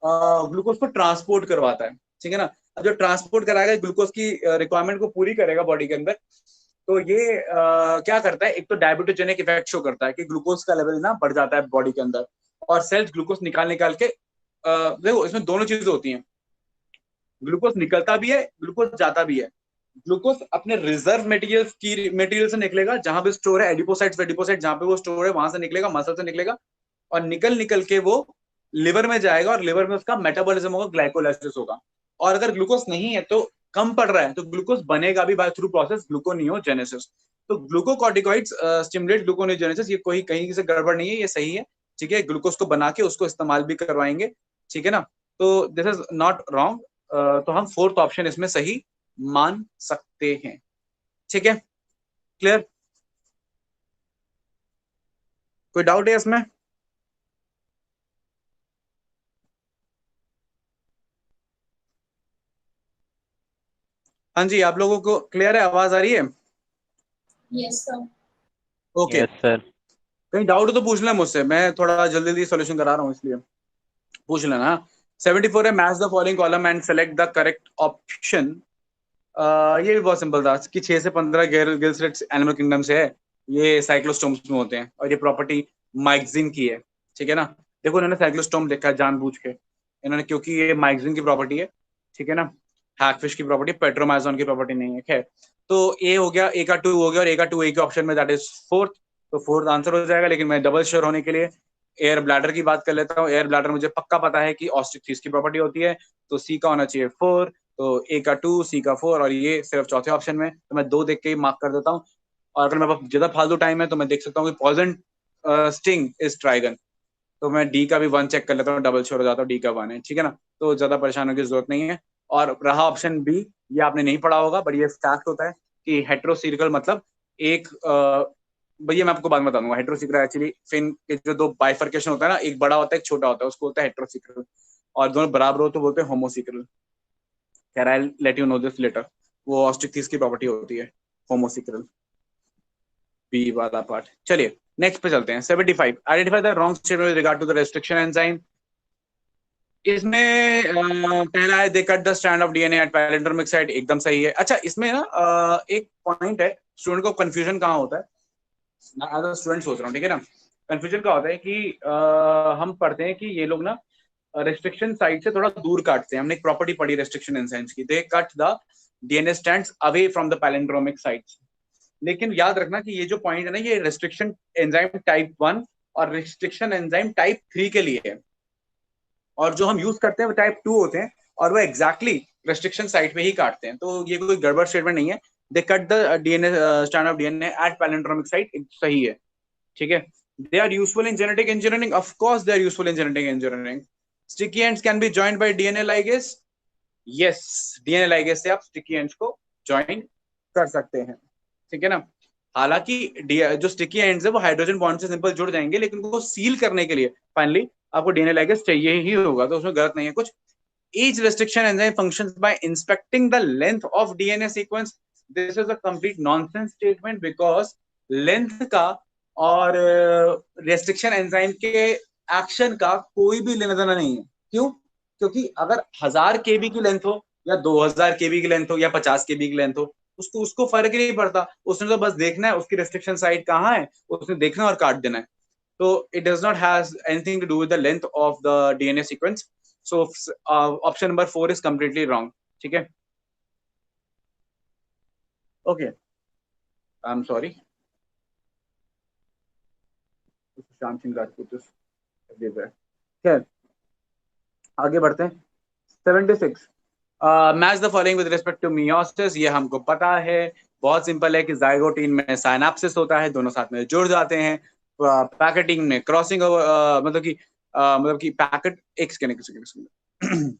ग्लूकोज को ट्रांसपोर्ट करवाता है, ठीक है ना। अब जो ट्रांसपोर्ट कराएगा ग्लूकोज की रिक्वायरमेंट को पूरी करेगा बॉडी के अंदर, तो ये क्या करता है, एक तो डायबिटोजेनिक इफेक्ट शो करता है कि ग्लूकोज का लेवल ना बढ़ जाता है बॉडी के अंदर, और सेल्स ग्लूकोज निकाल के देखो इसमें दोनों चीजें होती हैं, ग्लूकोज निकलता भी है, ग्लूकोज जाता भी है। ग्लूकोज अपने रिजर्व मटेरियल से निकलेगा, जहां पे स्टोर है एडिपोसाइट जहां पे वो स्टोर है वहां से निकलेगा, मसल से निकलेगा, और निकल के वो लिवर में जाएगा, और लिवर में उसका मेटाबॉलिज्म होगा, ग्लाइकोलाइसिस होगा। और अगर ग्लूकोज नहीं है तो कम पड़ रहा है तो ग्लूकोज बनेगा भी बाय थ्रू प्रोसेस ग्लूकोनियोजेनेसिस। तो ग्लूकोकॉर्टिकॉइड्स स्टिमुलेट ग्लूकोनियोजेनेसिस, ये कोई कहीं से गड़बड़ नहीं है, ये सही है, ठीक है। ग्लूकोज को बना के उसको इस्तेमाल भी करवाएंगे, ठीक है ना। तो दिस इज नॉट रॉन्ग। तो हम फोर्थ ऑप्शन इसमें सही मान सकते हैं, ठीक है। क्लियर, कोई डाउट है इसमें? हाँ जी, आप लोगों को क्लियर है, आवाज आ रही है? Yes sir. Okay, yes sir. कहीं डाउट हो तो पूछ लें मुझसे, मैं थोड़ा जल्दी जल्दी सॉल्यूशन करा रहा हूँ इसलिए पूछ लेना। 74 है, match the following column and select the correct option. ये भी बहुत सिंपल था कि 6 से 15 गिलस्लेट्स एनिमल किंगडम से है, ये साइक्लोस्टोम्स में होते हैं और ये प्रॉपर्टी माइक्सिन की है, ठीक है ना। देखो इन्होंने साइक्लोस्टोम लिखा है जानबूझ के इन्होंने, क्योंकि ये माइग्रेन की प्रॉपर्टी है, ठीक है ना, हैगफिश की प्रॉपर्टी, पेट्रोमाइजोन की प्रॉपर्टी नहीं है। खैर, तो ए हो गया, ए का 2 हो गया, और ए का 2 ए के ऑप्शन में, दैट इज फोर्थ। तो फोर्थ आंसर हो जाएगा। लेकिन मैं डबल श्योर होने के लिए एयर ब्लैडर की बात कर लेता हूँ। एयर ब्लैडर मुझे पक्का पता है कि ऑस्टिक की प्रॉपर्टी होती है, तो सी का होना चाहिए 4। तो ए का 2, सी का 4, और ये सिर्फ चौथे ऑप्शन में, तो मैं 2 देख के ही मार्क कर देता हूँ। और अगर मेरे पास ज्यादा फालतू टाइम है तो मैं देख सकता हूँ कि पॉइजन स्टिंग इज ट्राइगन, तो मैं डी का भी 1 चेक कर लेता हूँ, डबल श्योर हो जाता हूँ डी का 1 है, ठीक है ना। तो ज्यादा परेशान होने की जरूरत नहीं है। और रहा ऑप्शन बी, ये आपने नहीं पढ़ा होगा, बट ये फैक्ट होता है कि हेट्रोसीरिकल मतलब एक भैया मैं आपको बाद में बता दूंगा। हेट्रोसीरिकल एक्चुअली फिन के जो 2 बाइफर्केशन होता है ना, एक बड़ा होता है एक छोटा होता है, उसको होता है हेट्रोसीरिकल, और दोनों बराबर हो तो बोलते हैं homocercal. Can I let you know this letter. वो ऑस्ट्रिक्टिस की प्रॉपर्टी होती है होमोसीरिकल, बी वाला पार्ट। चलिए नेक्स्ट पे चलते हैं। 75 identify the wrong statement with regard to the restriction enzyme. इसमें पहला है they cut the strand of DNA at palindromic site, एकदम सही है। अच्छा इसमें ना एक पॉइंट है, स्टूडेंट को कंफ्यूजन कहाँ होता है, मैं एज अ स्टूडेंट सोच रहा हूँ, ठीक है ना। कंफ्यूजन क्या होता है कि हम पढ़ते हैं कि ये लोग ना रेस्ट्रिक्शन साइट से थोड़ा दूर काटते हैं। हमने एक प्रॉपर्टी पढ़ी रेस्ट्रिक्शन एंजाइम्स की, they cut the DNA strands away from the palindromic sites. लेकिन याद रखना कि ये जो पॉइंट है ना, ये रेस्ट्रिक्शन एंजाइम टाइप 1 और रेस्ट्रिक्शन एंजाइम टाइप 3 के लिए है, और जो हम यूज करते हैं वो टाइप 2 होते हैं, और वो एग्जैक्टली रेस्ट्रिक्शन साइट पे ही काटते हैं। तो ये कोई गड़बड़ स्टेटमेंट नहीं है। They cut the DNA strand of DNA at palindromic site, सही है, ठीक है। They are useful in genetic engineering, of course they are useful in genetic engineering. Sticky ends can be joined by DNA ligase, yes, DNA ligase से आप स्टिकी एंड्स को ज्वाइन कर सकते हैं, ठीक है ना। हालांकि जो स्टिकी एंड्स है वो हाइड्रोजन बॉन्ड से सिंपल जुड़ जाएंगे, लेकिन उनको सील करने के लिए फाइनली आपको डीएनए लाइगेज चाहिए ही होगा, तो उसमें गलत नहीं है कुछ। Each restriction enzyme functions by inspecting the length of DNA sequence. This is a complete nonsense statement because length का और restriction enzyme के एक्शन का कोई भी लेना देना नहीं है। क्यों? क्योंकि अगर 1000 kb की लेंथ हो या 2000 kb की लेंथ हो या 50 kb की लेंथ हो, उसको फर्क ही नहीं पड़ता। उसने तो बस देखना है उसकी रेस्ट्रिक्शन साइट कहाँ है, उसने देखना और काट देना है। तो it does not has anything to do with the length of the DNA sequence. So option number 4 is completely wrong. ठीक है? Okay. I'm sorry. Shyam Singh Rajput is everywhere. खैर आगे बढ़ते हैं। 76 match the following with respect to meiosis. ये हमको पता है, बहुत सिंपल है कि जाइगोटीन में साइनेप्सिस होता है, दोनों साथ में जुड़ जाते हैं। पैकेटिंग में क्रॉसिंग मतलब कि पैकेट एक सेकंड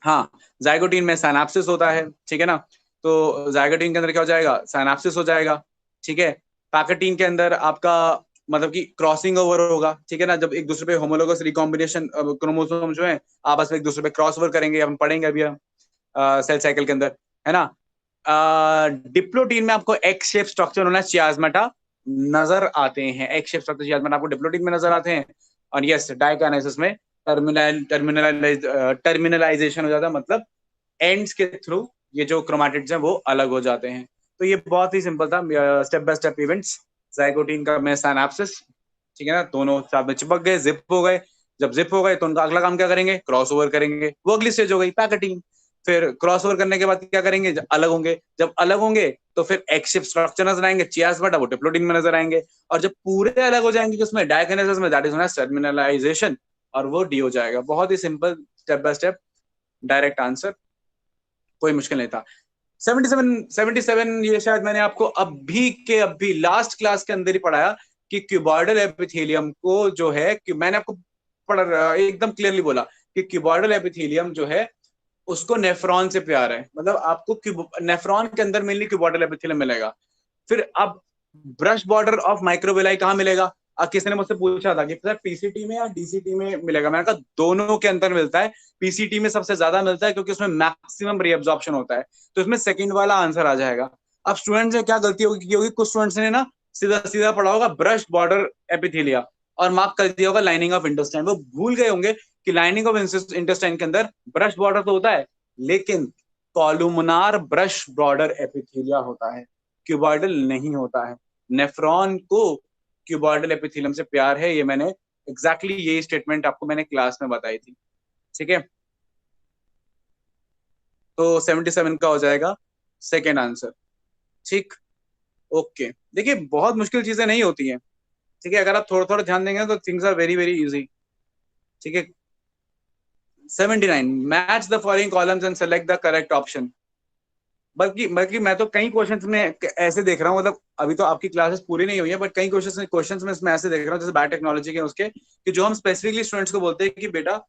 हाँ, जाइगोटीन में साइनेप्सिस होता है, ठीक है ना। तो जाइगोटीन के अंदर क्या हो जाएगा, साइनेप्सिस हो जाएगा, ठीक है। पैकेटीन के अंदर आपका मतलब कि क्रॉसिंग ओवर होगा, ठीक है ना। जब एक दूसरे पे होमोलोगस रिकॉम्बिनेशन क्रोमोसोम जो है आपस में एक दूसरे पे क्रॉस ओवर करेंगे, हम पढ़ेंगे अभी सेल साइकिल के अंदर, है ना। डिप्लोटीन में आपको एक्स शेप स्ट्रक्चर होना है, चियाज़्मेटा नजर आते हैं, एक्स शेप स्ट्रक्चर चियाज़्मेटा आपको डिप्लोटीन में नजर आते हैं। और यस, डाइकाइनेसिस में टर्मिनलाइजेशन हो जाता है, मतलब एंड्स के थ्रू ये जो क्रोमैटिड्स हैं वो अलग हो जाते हैं। तो ये बहुत ही सिंपल था, step by step events. Zygotene का में सिनेप्सिस, ठीक है ना, दोनों साथ में चिपक गए, जिप हो गए। जब जिप हो गए तो उनका अगला काम क्या करेंगे, क्रॉस ओवर करेंगे, वो अगली स्टेज हो गई पैकेटिंग। फिर क्रॉस ओवर करने के बाद क्या करेंगे, जब अलग होंगे, जब अलग होंगे तो फिर एक्स शेप स्ट्रक्चर नजर आएंगे, चियाज़्मेटा वो डिप्लोटीन में नजर आएंगे। और जब पूरे अलग हो जाएंगे किसमें, डाइकाइनेसिस में, that is known as terminalisation, और वो डी हो जाएगा। बहुत ही simple, step by step, direct answer, कोई मुश्किल नहीं था। 77 ये शायद मैंने आपको अभी लास्ट क्लास के अंदर ही पढ़ाया कि क्यूबॉइडल एपिथेलियम को जो है कि मैंने आपको एकदम क्लियरली बोला कि क्यूबॉइडल एपिथेलियम जो है उसको नेफ्रॉन से प्यार है, मतलब आपको नेफ्रॉन के अंदर मेनली क्यूबॉइडल एपिथेलियम मिलेगा। फिर अब ब्रश बॉर्डर ऑफ माइक्रोविलाई कहाँ मिलेगा, किसी ने मुझसे पूछा था कि सर पीसीटी में या डीसीटी में मिलेगा, मैंने कहा दोनों के अंदर मिलता है। पीसीटी में सबसे ज्यादा मिलता है क्योंकि उसमें मैक्सिमम रीअब्जॉर्प्शन होता है, तो इसमें सेकंड वाला आंसर आ जाएगा। अब स्टूडेंट्स ने क्या गलती होगी, कुछ स्टूडेंट्स ने ना सीधा सीधा पढ़ा होगा ब्रश बॉर्डर एपिथेलिया और मार्क कर दिया होगा लाइनिंग ऑफ इंटेस्टाइन। वो भूल गए होंगे कि लाइनिंग ऑफ इंटेस्टाइन के अंदर ब्रश बॉर्डर तो होता है, लेकिन कॉलुमनार ब्रश बॉर्डर एपिथेलिया होता है, क्यूबॉइडल नहीं होता है। नेफ्रॉन को क्यूबॉइडल एपिथेलियम से प्यार है, ये मैंने एग्जैक्टली यही स्टेटमेंट आपको मैंने क्लास में बताई थी, ठीक है। तो 77 का हो जाएगा सेकेंड आंसर, ठीक। ओके, देखिए बहुत मुश्किल चीजें नहीं होती हैं, ठीक है, अगर आप थोड़ा थोड़ा ध्यान देंगे तो things are very very easy, ठीक है। 79, match the following columns and select the correct option. बल्कि बल्कि मैं तो कई क्वेश्चंस में ऐसे देख रहा हूँ, मतलब अभी तो आपकी क्लासेस पूरी नहीं हुई है, बट कई क्वेश्चंस में इसमें ऐसे देख रहा हूँ जैसे बायोटेक्नोलॉजी के उसके, कि जो हम स्पेसिफिकली स्टूडेंट्स को बोलते हैं कि बेटा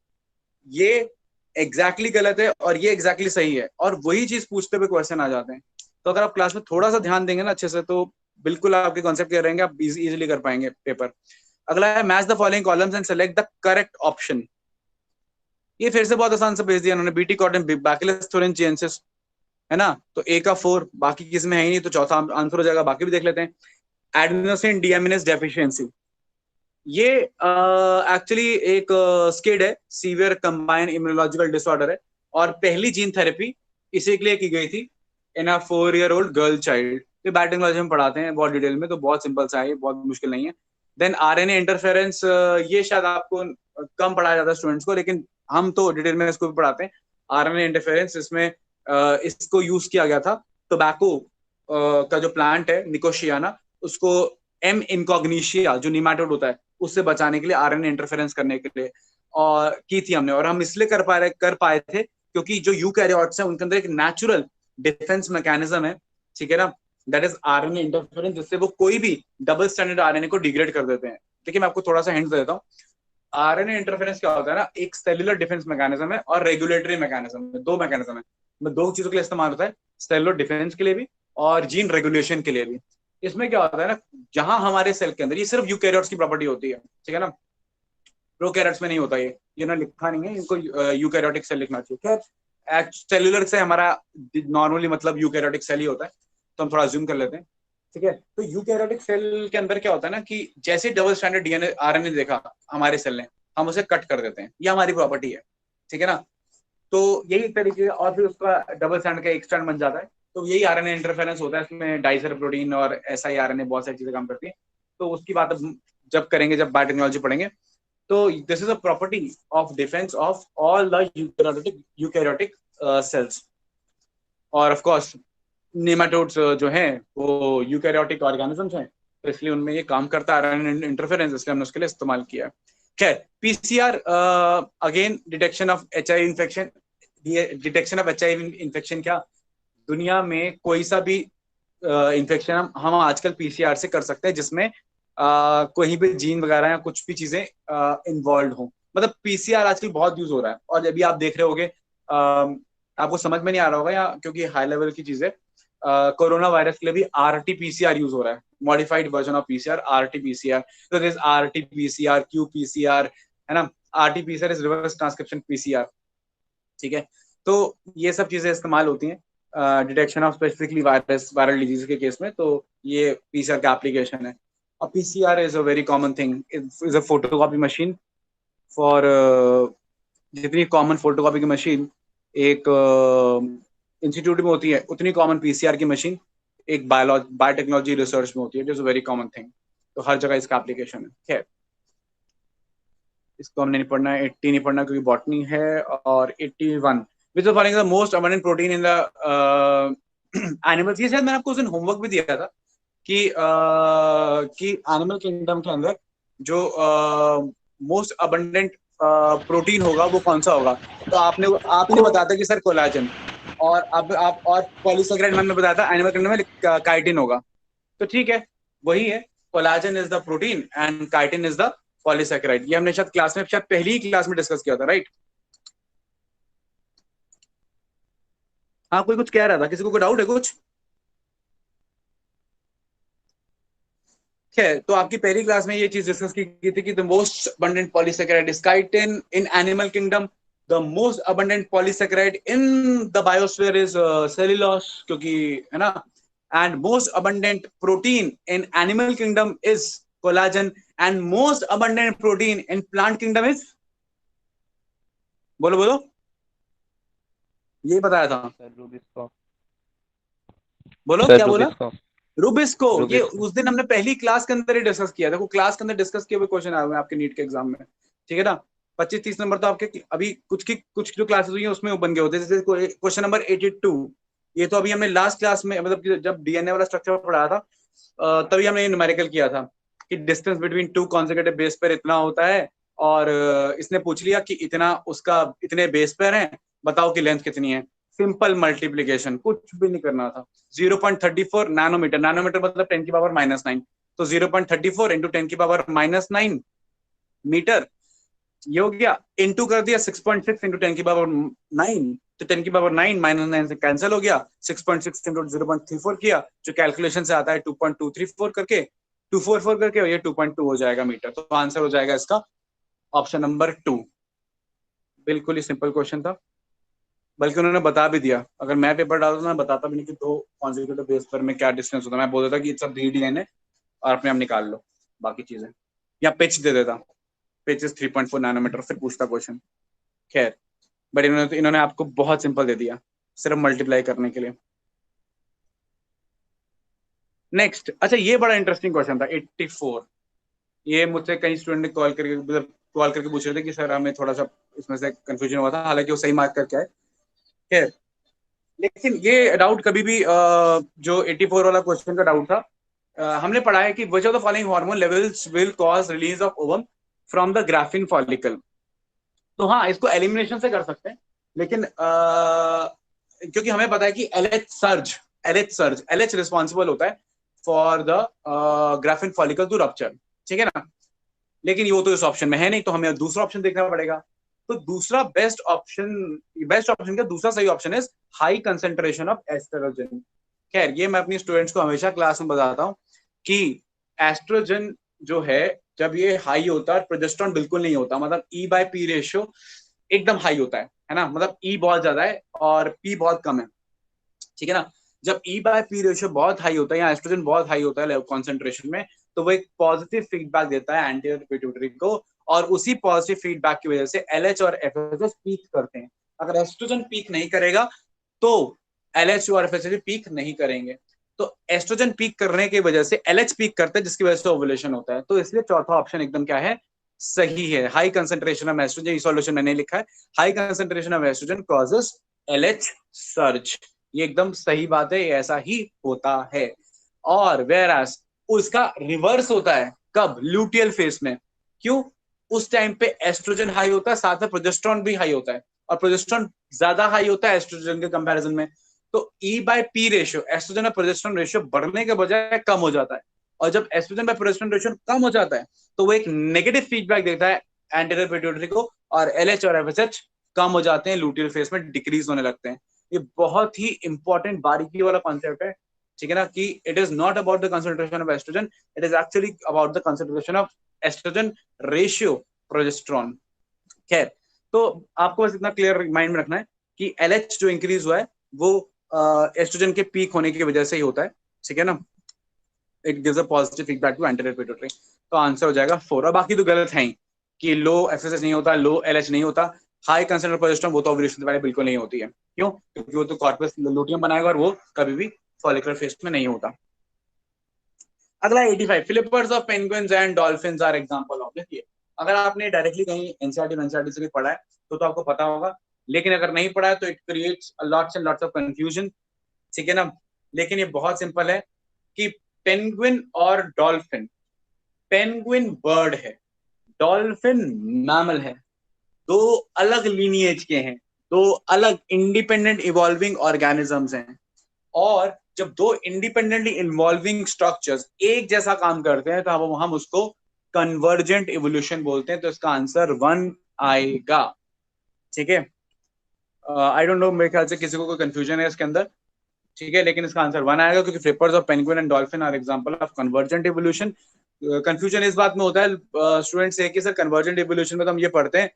ये एग्जैक्टली गलत है और ये एग्जैक्टली सही है, और वही चीज पूछते हुए क्वेश्चन आ जाते हैं। तो अगर आप क्लास में थोड़ा सा ध्यान देंगे ना अच्छे से, तो बिल्कुल आपके कॉन्सेप्ट क्लियर रहेंगे, आप इजीली कर पाएंगे पेपर। अगला है match the following columns and select the correct option. ये फिर से बहुत आसान से भेज दिया उन्होंने, बीटी कॉटन बैसिलस थोरेंसिएंसिस, है ना। तो ए का 4, बाकी किसमें है ही नहीं, तो चौथा आंसर हो जाएगा, बाकी भी देख लेते हैं। एडेनोसिन डीएमिनेस डेफिशिएंसी, ये एक्चुअली एक स्किड है, सीवियर कंबाइन इम्यूनोलॉजिकल डिसऑर्डर है, और पहली जीन थेरेपी इसी के लिए की गई थी इन अ 4-year-old गर्ल चाइल्ड। ये बायोटेक्नोलॉजी में पढ़ाते हैं बहुत डिटेल में, तो बहुत सिंपल सा है, बहुत मुश्किल नहीं है। देन आरएनए इंटरफेरेंस, ये शायद आपको कम पढ़ाया जाता है स्टूडेंट्स को, लेकिन हम तो डिटेल में इसको भी पढ़ाते हैं। आरएनए इंटरफेरेंस, इसमें इसको यूज किया गया था टोबैको का जो प्लांट है निकोशियाना, उसको एम इनकॉग्निशिया जो निमाटोड होता है उससे बचाने के लिए, आरएनए इंटरफेरेंस करने के लिए और की थी हमने। और हम इसलिए कर पाए थे क्योंकि जो यूकैरियोट्स हैं उनके अंदर एक नेचुरल डिफेंस मैकेनिज्म है, ठीक है ना, दैट इज आरएनए इंटरफेरेंस, जिससे वो कोई भी डबल स्टैंडर्ड आरएनए को डिग्रेड कर देते हैं। देखिए मैं आपको थोड़ा सा हिंट दे देता हूँ। आरएनए इंटरफेरेंस क्या होता है ना, एक सेलुलर डिफेंस मैकेनिज्म है और रेगुलेटरी मैकेनिज्म है, दो मैकेनिज्म है, दो चीजों के लिए इस्तेमाल होता है, सेलुलर डिफेंस के लिए भी और जीन रेगुलेशन के लिए भी। इसमें क्या होता है ना, जहां हमारे सेल के अंदर, ये सिर्फ यूकैरियोट्स की प्रॉपर्टी होती है, ठीक है ना, प्रोकैरियोट्स में नहीं होता ये ना, लिखा नहीं है, इनको यूकैरियोटिक सेल लिखना चाहिए। खैर सेलुलर से हमारा नॉर्मली मतलब यूकैरियोटिक सेल ही होता है, तो हम थोड़ा जूम कर लेते हैं, ठीक है। तो यूकैरियोटिक सेल के अंदर क्या होता है ना, कि जैसे डबल स्टैंडर्ड डीएनए आरएनए देखा हमारे सेल ने, हम उसे कट कर देते हैं, ये हमारी प्रॉपर्टी है, ठीक है ना। तो यही तरीके, और फिर उसका डबल स्टैंड का एक स्टैंड बन जाता है, तो यही आरएनए इंटरफेरेंस होता है, इसमें डाइसर प्रोटीन और ऐसा ही आरएनए बहुत सारी चीजें काम करती है। तो उसकी बात अब जब करेंगे, जब बायोटेक्नोलॉजी पढ़ेंगे, तो this is a property of defence of all the eukaryotic cells. और ऑफ कोर्स नेमाटोड्स जो हैं वो यूकैरियोटिक ऑर्गेनिजम्स हैं, तो इसलिए उनमें ये काम करता है आरएनए इंटरफेरेंस, इसलिए हमने उसके लिए इस्तेमाल किया है। खैर PCR, again detection of HIV infection. Detection of HIV infection क्या, दुनिया में कोई सा भी इन्फेक्शन हम आजकल पीसीआर से कर सकते हैं, जिसमें कोई भी जीन वगैरह या कुछ भी चीजें इन्वॉल्व हो। मतलब पीसीआर आजकल बहुत यूज हो रहा है, और अभी आप देख रहे होगे, आपको समझ में नहीं आ रहा होगा या क्योंकि हाई लेवल की चीज है, कोरोना वायरस के लिए भी आरटी-पीसीआर यूज हो रहा है, modified version of PCR, RT-PCR. तो दिस आरटी-पीसीआर, क्यू-पीसीआर, है ना। RT-PCR is reverse transcription PCR, ठीक है। तो ये सब चीजें इस्तेमाल होती हैं detection of specifically viral disease के केस में, तो ये पीसीआर का एप्लीकेशन है। और PCR is a very common thing, is a photocopy machine for, जितनी कॉमन फोटोकॉपी की मशीन एक इंस्टीट्यूट में होती है, उतनी कॉमन पीसीआर की मशीन एक बायोटेक्नोलॉजी रिसर्च में होती है। It is a very common thing, तो हर जगह इसका एप्लीकेशन है। खैर इसको हमने नहीं पढ़ना है, 80 नहीं पढ़ना क्योंकि बॉटनी है। और 81, which is following the most abundant protein in the animals. ये शायद मैंने आपको उस दिन होमवर्क भी दिया था कि एनिमल किंगडम के अंदर जो मोस्ट अबंडेंट प्रोटीन होगा वो कौन सा होगा। तो आपने बताया था कि सर कोलाजन, और अब आप और पॉलीसेकेराइड मैंने बताया था एनिमल किंगडम में काइटिन होगा। तो ठीक है, वही है, collagen is the protein and chitin is the polysaccharide. ये हमने शायद क्लास में, शायद पहली ही क्लास में डिस्कस किया था, राइट। हाँ कोई कुछ कह रहा था, किसी को कोई डाउट है कुछ? है तो आपकी पहली क्लास में ये चीज डिस्कस की थी कि the most abundant polysaccharide is chitin in animal kingdom, the most abundant polysaccharide in the biosphere is cellulose, क्योंकि है ना, and most abundant protein in animal kingdom is collagen, and most abundant protein in plant kingdom is, बोलो बोलो, ये बताया था, सर रूबिस्को। बोलो सर क्या बोला? रूबिस्को। रूबिस्को, ये रूबिस्को। उस दिन हमने पहली क्लास के अंदर ही डिस्कस किया था। देखो क्लास के अंदर डिस्कस किए हुए क्वेश्चन आए हुए हैं आपके नीट के एग्जाम में, ठीक है ना। 25-30 नंबर तो आपके अभी कुछ जो क्लासेस हुई है उसमें वो बन गए होते हैं। जैसे क्वेश्चन नंबर 82, ये तो अभी हमने लास्ट क्लास में, मतलब कि जब डीएनए वाला स्ट्रक्चर पढ़ाया था तभी हमने ये न्यूमेरिकल किया था कि distance between two consecutive base pair इतना होता है, और इसने पूछ लिया कि इतना उसका इतने बेस पेयर हैं, बताओ कि लेंथ कितनी है। सिंपल मल्टीप्लीकेशन, कुछ भी नहीं करना था। 0.34 नैनोमीटर, नैनोमीटर मतलब 10 की पावर -9, तो 0.34 इंटू 10 की पावर -9 मीटर, ये हो गया। इंटू कर दिया 6.6 इंटू 10 की पावर 9, तो 10 की पावर 9 -9 से कैंसिल हो गया। 6.6 इंटू 0.34 किया, जो कैलकुलेशन से आता है 2.234 करके, 244 करके, ये 2.2 हो जाएगा मीटर। तो आंसर हो जाएगा इसका ऑप्शन नंबर 2। बिल्कुल ही सिंपल क्वेश्चन था, बल्कि उन्होंने बता भी दिया। अगर मैं पेपर डालता मैं बताता भी नहीं कि दो कॉन्सेक्यूटिव बेस पर में क्या डिस्टेंस होता है, मैं बोल देता कि इट्स अ डीएनए और अपने आप निकाल लो बाकी चीजें, या पिच दे देता, पिच इज 3.4 नैनोमीटर, फिर पूछता क्वेश्चन। खैर, बट इन्होंने आपको बहुत सिंपल दे दिया सिर्फ मल्टीप्लाई करने के लिए। नेक्स्ट, अच्छा ये बड़ा इंटरेस्टिंग क्वेश्चन था 84। ये मुझसे कई स्टूडेंट ने कॉल करके पूछ रहे थे कि सर हमें थोड़ा सा इसमें से कंफ्यूजन हुआ था, हालांकि वो सही मार्क करके आए। खैर, लेकिन ये डाउट कभी भी जो 84 वाला क्वेश्चन का डाउट था, हमने पढ़ा है कि विच of the following hormone levels will cause release of ovum from the Graafian follicle. तो हाँ, इसको एलिमिनेशन से कर सकते हैं, लेकिन क्योंकि हमें पता है कि एलएच रिस्पॉन्सिबल होता है for the Graafian follicle to rupture, ठीक है ना। लेकिन वो तो इस ऑप्शन में है नहीं, तो हमें दूसरा ऑप्शन देखना पड़ेगा। तो दूसरा बेस्ट ऑप्शन का दूसरा सही ऑप्शन है हाई कंसेंट्रेशन ऑफ एस्ट्रोजन। खैर, ये मैं अपनी स्टूडेंट्स को हमेशा क्लास में बताता हूँ कि एस्ट्रोजन जो है, जब ये हाई होता है, प्रोजेस्टेरॉन बिल्कुल नहीं होता, मतलब E/P रेशियो एकदम हाई होता है ना, मतलब E बहुत ज्यादा है और P बहुत कम है, ठीक है ना। जब E/P रेशियो बहुत हाई होता है या एस्ट्रोजन बहुत हाई होता है कॉन्सेंट्रेशन में, तो वो एक पॉजिटिव फीडबैक देता है एंटीरियर पिट्यूटरी को, और उसी पॉजिटिव फीडबैक की वजह से LH और FSH पीक करते हैं। अगर एस्ट्रोजन पीक नहीं करेगा तो LH और FSH पीक नहीं करेंगे। तो एस्ट्रोजन पीक करने की वजह से LH पीक करता है, जिसकी वजह से ओवुलेशन होता है। तो इसलिए चौथा ऑप्शन एकदम क्या है, सही है। High concentration of oestrogen, solution मैंने लिखा है, high concentration of oestrogen causes LH surge. ये एकदम सही बात है, ये ऐसा ही होता है। और वेयरएज उसका रिवर्स होता है कब, ल्यूटियल फेस में। क्यों? उस टाइम पे एस्ट्रोजन हाई होता है, साथ में प्रोजेस्टेरॉन भी हाई होता है, और प्रोजेस्टेरॉन ज्यादा हाई होता है एस्ट्रोजन के कंपैरिजन में। तो E/P रेशियो, एस्ट्रोजन और प्रोजेस्टेरॉन रेशियो बढ़ने के बजाय कम हो जाता है, और जब एस्ट्रोजन बाय प्रोजेस्टेरॉन रेशियो कम हो जाता है तो वो एक नेगेटिव फीडबैक देता है एंटीरियर पिट्यूटरी को, और LH और FSH कम हो जाते हैं, ल्यूटियल फेस में डिक्रीज होने लगते हैं। ये बहुत ही इंपॉर्टेंट बारीकी वाला कॉन्सेप्ट है, ठीक है ना, कि it is not about the concentration of oestrogen, it is actually about the concentration of oestrogen ratio progesterone. खैर, तो आपको बस इतना क्लियर माइंड में रखना है कि LH जो इंक्रीज हुआ है वो एस्ट्रोजन के पीक होने की वजह से ही होता है, ठीक है ना। It gives a positive feedback to anterior pituitary. तो आंसर हो जाएगा 4। और बाकी तो गलत है ही कि लो FSH नहीं होता, लो LH नहीं होता। हाई कंसेंट्रेशन प्रोजेस्टेरॉन वो तो ओव्यूलेशन से पहले बिल्कुल नहीं होती है। क्यों? क्योंकि वो तो कॉर्पस लूटियम बनाएगा और वो कभी भी फॉलिकुलर फेज में नहीं होता। अगला 85, flippers of penguins and dolphins are example of this. अगर आपने डायरेक्टली कहीं एनसीईआरटी से भी पढ़ा है तो आपको पता होगा, लेकिन अगर नहीं पढ़ा है तो it creates lots and lots of confusion, ठीक है ना। लेकिन ये बहुत सिंपल है कि पेंगुइन और डॉल्फिन, पेंगुइन बर्ड है, डॉल्फिन मैमल है, दो अलग लीनिएज के हैं, दो अलग इंडिपेंडेंट इवॉल्विंग ऑर्गेनिजम्स हैं। और जब दो इंडिपेंडेंटली इन्वॉल्विंग स्ट्रक्चर्स एक जैसा काम करते हैं तो हम उसको कन्वर्जेंट इवोल्यूशन बोलते हैं। तो इसका आंसर 1 आएगा, ठीक है। आई डोंट नो, मेरे ख्याल से किसी को कोई कंफ्यूजन है इसके अंदर, ठीक है, लेकिन इसका आंसर 1 आएगा, क्योंकि flippers of penguin and dolphin are example of convergent evolution. Confusion इस बात में होता है स्टूडेंट से कि सर कन्वर्जेंट इवोल्यूशन में तो हम ये पढ़ते हैं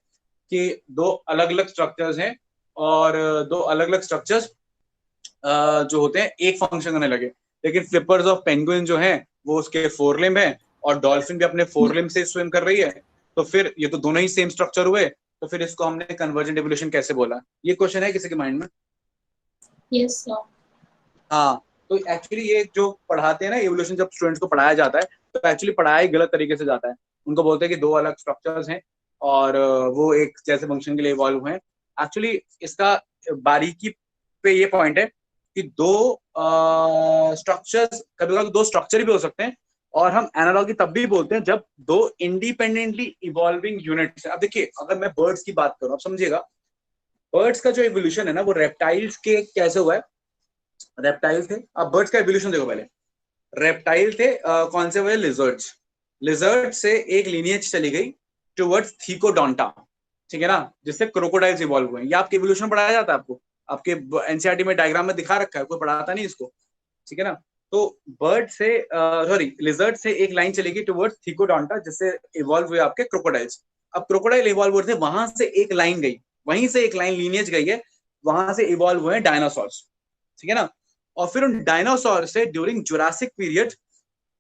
कि दो अलग अलग स्ट्रक्चर्स हैं, और दो अलग अलग स्ट्रक्चर्स जो होते हैं एक फंक्शन करने लगे। लेकिन फ्लिपर्स ऑफ पेंगुइन जो है वो उसके 4 लिम्ब है, और डॉल्फिन भी अपने 4 लिम्ब से स्विम कर रही है, तो फिर ये तो दोनों ही सेम स्ट्रक्चर हुए, तो फिर इसको हमने कन्वर्जेंट इवोल्यूशन कैसे बोला? ये क्वेश्चन है किसी के माइंड में? Yes sir. हाँ, तो एक्चुअली ये जो पढ़ाते हैं ना एवोल्यूशन, जब स्टूडेंट्स को पढ़ाया जाता है तो एक्चुअली पढ़ाया ही गलत तरीके से जाता है। उनको बोलते हैं कि दो अलग स्ट्रक्चर्स हैं और वो एक जैसे फंक्शन के लिए इवॉल्व हुए हैं। एक्चुअली इसका बारीकी पे ये पॉइंट है कि दो स्ट्रक्चर्स, कभी कभी दो स्ट्रक्चर भी हो सकते हैं, और हम एनालॉगी तब भी बोलते हैं जब दो इंडिपेंडेंटली इवॉल्विंग यूनिट्स हैं। अब देखिए, अगर मैं बर्ड्स की बात करूं, आप समझिएगा, बर्ड्स का जो इवोल्यूशन है ना वो रेप्टाइल्स के कैसे हुआ है। रेप्टाइल थे, अब बर्ड्स का इवोल्यूशन देखो पहले। रेप्टाइल थे, कौन से हुए, लिजर्ड्स। लिजर्ड से एक लीनियज चली गई टुवर्ड्स थीकोडोंटा, ठीक है ना, जिससे क्रोकोडाइल्स इवॉल्व हुए। ये आपके इवोल्यूशन पढ़ाया जाता है आपको, आपके एनसीईआरटी में डायग्राम में दिखा रखा है, कोई पढ़ाता नहीं इसको, ठीक है ना। तो बर्ड से सॉरी लिजर्ड से एक लाइन चलेगी टुवर्ड्स थीकोडोंटा, जिससे इवॉल्व हुए आपके क्रोकोडाइल्स। अब क्रोकोडाइल इवॉल्व हुए थे, वहां से एक लाइन गई, वहीं से एक लाइन लीनियज गई है, वहां से इवॉल्व हुए डायनासोर्स, ठीक है ना। और फिर उन डायनासोर से during Jurassic period,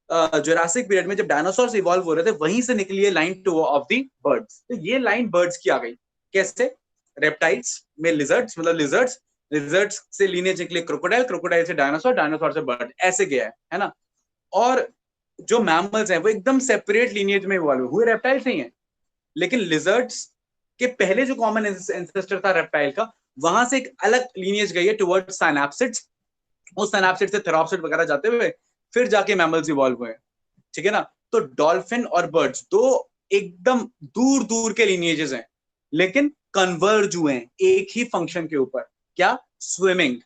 Jurassic period में जब डायनासोर इवॉल्व हो रहे थे, वहीं से निकली है line two of the birds. तो ये लाइन बर्ड्स की आ गई कैसे, रेप्टाइल्स में लिजर्ड्स, मतलब लिजर्ड्स, लिजर्ड्स से लीनियज निकले क्रोकोडाइल, क्रोकोडाइल से डायनासोर, डायनासोर से बर्ड, ऐसे गया है ना। और जो मैमल्स हैं वो एकदम सेपरेट लीनियज में इवॉल्व हुए, रेप्टाइल से ही हैं। लेकिन लिजर्ड्स के पहले जो कॉमन एंसेस्टर था रेप्टाइल का, वहां से एक अलग लीनियज गई है टुवर्ड्स साइनैप्सिड्स, उस साइनैप्सिड से थेरोप्सिड वगैरह जाते हुए फिर जाके मैमल्स इवॉल्व हुए, ठीक है ना। तो डॉल्फिन और बर्ड्स दो एकदम दूर दूर के लीनिएजेस हैं, लेकिन कन्वर्ज हुए हैं एक ही फंक्शन के ऊपर, क्या, स्विमिंग।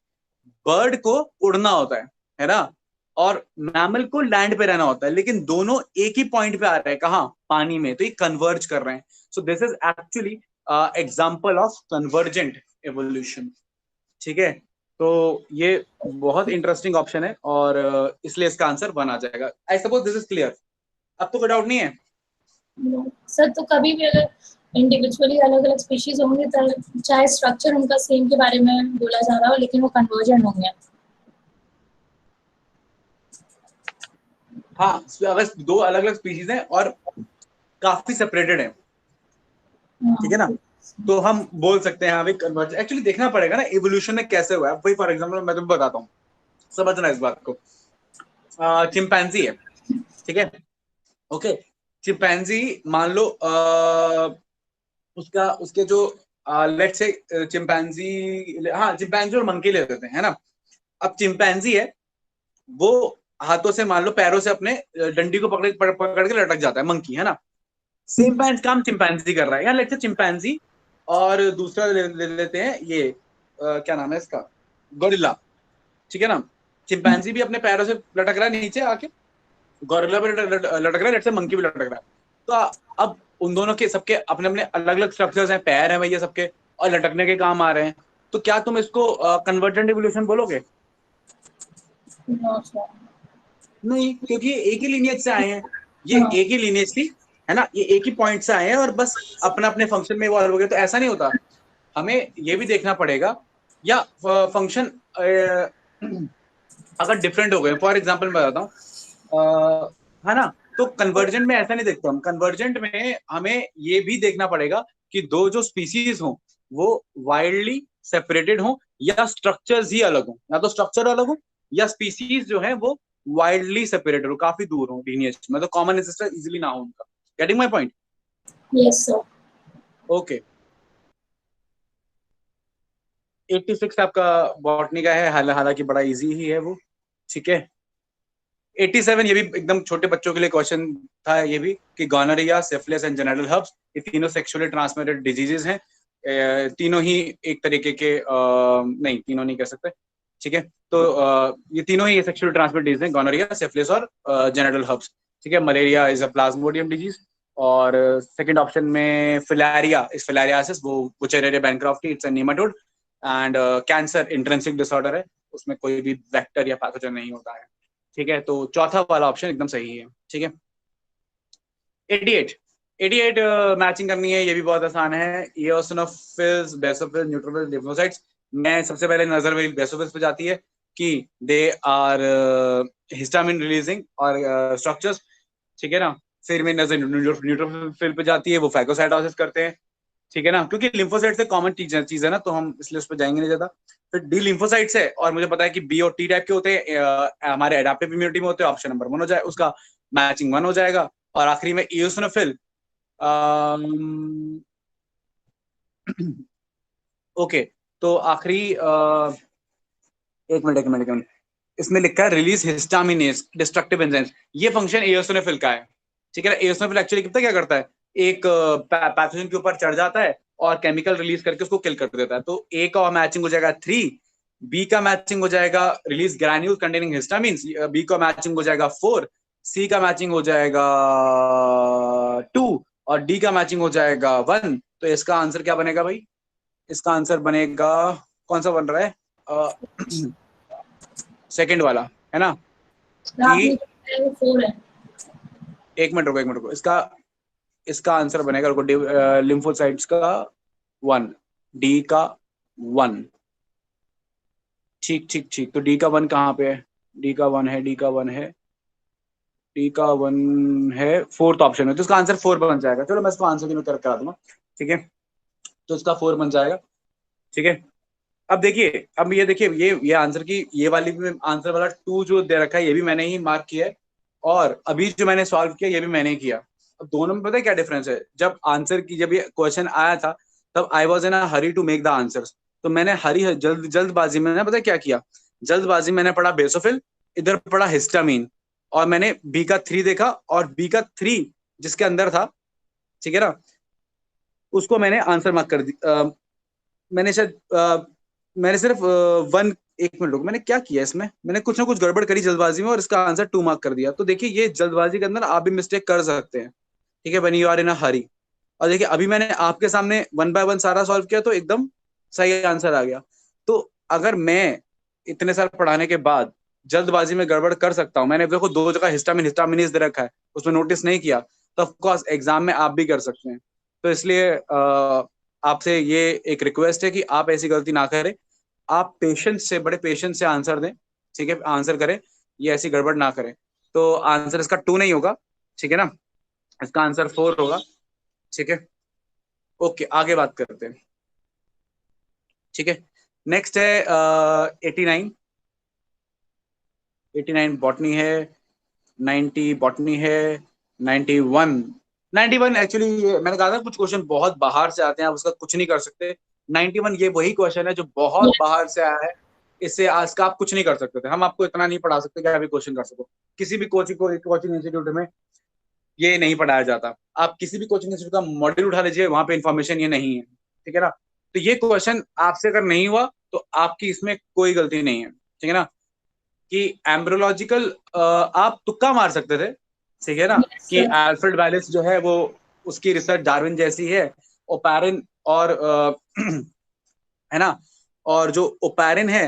बर्ड को उड़ना होता है ना, और मैमल को लैंड पे रहना होता है, लेकिन दोनों एक ही पॉइंट पे आ रहे हैं, कहाँ, पानी में, तो ये कन्वर्ज कर रहे हैं। So this is actually example of convergent evolution, ठीक है। तो ये बहुत इंटरेस्टिंग ऑप्शन है, और इसलिए इसका आंसर 1 आ जाएगा। I suppose this is clear, अब तो कोई डाउट नहीं है। सर तो कभी भी अगर इंडिविजुअली अलग अलग स्पीशीज होंगे तो चाहे स्ट्रक्चर उनका सेम के बारे में बोला जा रहा हो, लेकिन वो कन्वर्जेंट होंगे। हाँ, अगर दो अलग अलग स्पीशीज हैं और काफी सेपरेटेड है, ठीक है ना, तो हम बोल सकते हैं हाँ भाई कन्वर्ज। एक्चुअली देखना पड़ेगा ना इवोल्यूशन में कैसे हुआ है। वही फॉर एग्जाम्पल मैं तुम्हें बताता हूँ, समझना इस बात को। चिंपैंजी है, ठीक है, ओके। चिंपैंजी मान लो उसका उसके जो लेट से चिंपैंजी, हाँ चिंपैंजी और मंकी ले लेते हैं, है ना। अब चिंपैंजी है, वो हाथों से, मान लो पैरों से अपने डंडी को पकड़ के लटक जाता है, मंकी, है ना। सेम काम चिंपैंजी कर रहा है। यहाँ लेट से चिंपैंजी और दूसरा ले लेते हैं ये क्या नाम है इसका, गोरिल्ला, ठीक है ना। चिंपैंजी भी अपने पैरों से लटक रहा है नीचे आके, गोरिल्ला भी लटक रहा है, लेट से मंकी भी लटक रहा है। तो अब उन दोनों के सबके अपने अपने अलग अलग स्ट्रक्चर्स हैं, पैर हैं भैया सबके, और लटकने के काम आ रहे हैं। तो क्या तुम इसको कन्वर्जेंट इवोल्यूशन बोलोगे? नहीं, क्योंकि एक ही लीनियज से आए हैं, ये एक ही लीनियज थी, है ना, ये एक ही पॉइंट से आए हैं और बस अपना अपने फंक्शन में इवॉल्व हो गए। तो ऐसा नहीं होता, हमें ये भी देखना पड़ेगा, या फंक्शन अगर डिफरेंट हो गए, फॉर एग्जांपल मैं बताता हूँ, है ना। तो कन्वर्जेंट में ऐसा नहीं देखते हम, कन्वर्जेंट में हमें ये भी देखना पड़ेगा कि दो जो स्पीसीज हो वो वाइल्डली सेपरेटेड हो, या स्ट्रक्चर्स ही अलग हो, या तो स्ट्रक्चर अलग हो या स्पीसीज जो है वो वाइल्डली सेपरेटेड हो, काफी दूर हो लीनिएज, मतलब कॉमन एंसेस्टर इजीली ना हो उनका। Getting my point? Yes sir. Okay, 86 आपका बॉटनी का है, हालांकि बड़ा इजी ही है वो, ठीक है। 87 ये भी एकदम छोटे बच्चों के लिए क्वेश्चन था ये भी, कि गॉनोरिया, सिफिलिस एंड जेनिटल हर्प्स, ये तीनों सेक्सुअली ट्रांसमिटेड डिजीजेस हैं। तीनों ही एक तरीके के नहीं, तीनों नहीं कह सकते, ठीक है। तो ये तीनों ही सेक्सुअली ट्रांसमिटेड डिजीज हैं, गॉनोरिया, सिफिलिस और जेनिटल हर्प्स, ठीक है। Malaria is a plasmodium disease, और सेकंड ऑप्शन में फिलारिया इज फिलारियासिस, वो wuchereria bancrofti, it's a nematode. And cancer intrinsic disorder है, उसमें कोई भी वेक्टर या पैथोजन नहीं होता है, ठीक है। तो चौथा वाला ऑप्शन एकदम सही है, ठीक है। 88 मैचिंग करनी है, ये भी बहुत आसान है। Eosinophils, basophils, neutrophils, lymphocytes. मैं सबसे पहले नजर मेरी बेसोफिल्स पे जाती है कि दे आर हिस्टामिन रिलीजिंग और स्ट्रक्चर्स, ठीक है ना। फिर मेरी नजर न्यूट्रोफिल पे जाती है, वो फैगोसाइटोसिस करते हैं, ठीक है ना, क्योंकि लिम्फोसाइट से कॉमन चीज है ना, तो हम इसलिए उस पर जाएंगे नहीं ज्यादा। फिर डी लिम्फोसाइट्स है, और मुझे पता है कि बी और टी टाइप के होते हैं, हमारे एडाप्टिव इम्यूनिटी में होते हैं, ऑप्शन नंबर 1 हो जाए, उसका मैचिंग 1 हो जाएगा। और आखिरी में इयोसिनोफिल। ओके, तो आखिरी एक मिनट, इसमें लिखा है रिलीज हिस्टामिनेस डिस्ट्रक्टिव एंजाइम्स, ये फंक्शन एओसिनोफिल का है, ठीक है ना। एओसिनोफिल एक्चुअली कितना क्या करता है, एक पैथोजन के ऊपर चढ़ जाता है और केमिकल रिलीज करके उसको किल कर देता है। तो ए का मैचिंग हो जाएगा 3, बी का मैचिंग हो जाएगा release granule containing histamines, B का मैचिंग हो जाएगा 4, सी का मैचिंग हो जाएगा 2 और डी का मैचिंग हो जाएगा 1। तो इसका आंसर क्या बनेगा भाई, इसका आंसर बनेगा, कौन सा बन रहा है, सेकंड वाला है ना, आपने जो बताया वो 4 है। एक मिनट रुको, इसका आंसर बनेगा, रुको, लिम्फोसाइट्स का 1, डी का 1, ठीक। तो डी का 1 कहाँ पे है, डी का 1 है, डी का 1 है फोर्थ ऑप्शन में, तो इसका आंसर 4 बन जाएगा। चलो मैं इसको आंसर में करा दूंगा, ठीक है। तो इसका 4 बन जाएगा, ठीक है। अब देखिए, अब ये देखिए, ये आंसर की ये वाली भी आंसर वाला 2 जो दे रखा है ये भी मैंने ही मार्क किया है, और अभी जो मैंने सॉल्व किया ये भी मैंने ही किया। अब दोनों में पता है क्या डिफरेंस है, जब आंसर की जब ये क्वेश्चन आया था तब I was in a hurry to make the answers, तो मैंने जल्दबाजी में पता है क्या किया, जल्दबाजी मैंने पढ़ा बेसोफिल, इधर पढ़ा हिस्टामीन, और मैंने बी का 3 देखा, और बी का 3 जिसके अंदर था, ठीक है ना, उसको मैंने आंसर मार्क कर दी। मैंने शायद मैंने सिर्फ 1, एक मिनट रुको, मैंने क्या किया इसमें, मैंने कुछ ना कुछ गड़बड़ करी जल्दबाजी में और इसका आंसर 2 मार्क कर दिया। तो देखिए ये जल्दबाजी के अंदर आप भी मिस्टेक कर सकते हैं, ठीक है, when you are in a हरी। और देखिए अभी मैंने आपके सामने 1 बाय 1 सारा सॉल्व किया तो एकदम सही आंसर आ गया। तो अगर मैं इतने साल पढ़ाने के बाद जल्दबाजी में गड़बड़ कर सकता हूँ, मैंने देखो 2 जगह हिस्टामिनीज दे रखा है, उसमें नोटिस नहीं किया, तो ऑफकोर्स एग्जाम में आप भी कर सकते हैं। तो इसलिए आपसे ये एक रिक्वेस्ट है कि आप ऐसी गलती ना करें, आप पेशेंस से, बड़े पेशेंस से आंसर दें, ठीक है, आंसर करें, ये ऐसी गड़बड़ ना करें। तो आंसर इसका 2 नहीं होगा, ठीक है ना, इसका आंसर 4 होगा, ठीक है। ओके, आगे बात करते हैं, ठीक है। नेक्स्ट है 89, 89 बॉटनी है, 90 बॉटनी है, 91, 91 एक्चुअली मैंने कहा था कुछ क्वेश्चन बहुत बाहर से आते हैं, आप उसका कुछ नहीं कर सकते। 91 ये वही क्वेश्चन है जो बहुत बाहर से आया है, इससे आज का आप कुछ नहीं कर सकते थे, हम आपको इतना नहीं पढ़ा सकते कि आप ये क्वेश्चन कर सको। किसी भी कोचिंग इंस्टीट्यूट में ये नहीं पढ़ाया जाता, आप किसी भी कोचिंग इंस्टीट्यूट का मॉड्यूल उठा लीजिए, वहां पे इन्फॉर्मेशन ये नहीं है, ठीक है ना। तो ये क्वेश्चन आपसे अगर नहीं हुआ तो आपकी इसमें कोई गलती नहीं है, ठीक है ना, कि एम्ब्रोलॉजिकल आप तुक्का मार सकते थे, ठीक है ना, Yes, कि sir. अल्फ्रेड वैलेस जो है वो उसकी रिसर्च डार्विन जैसी है, ओपैरिन और है ना, और जो ओपैरिन है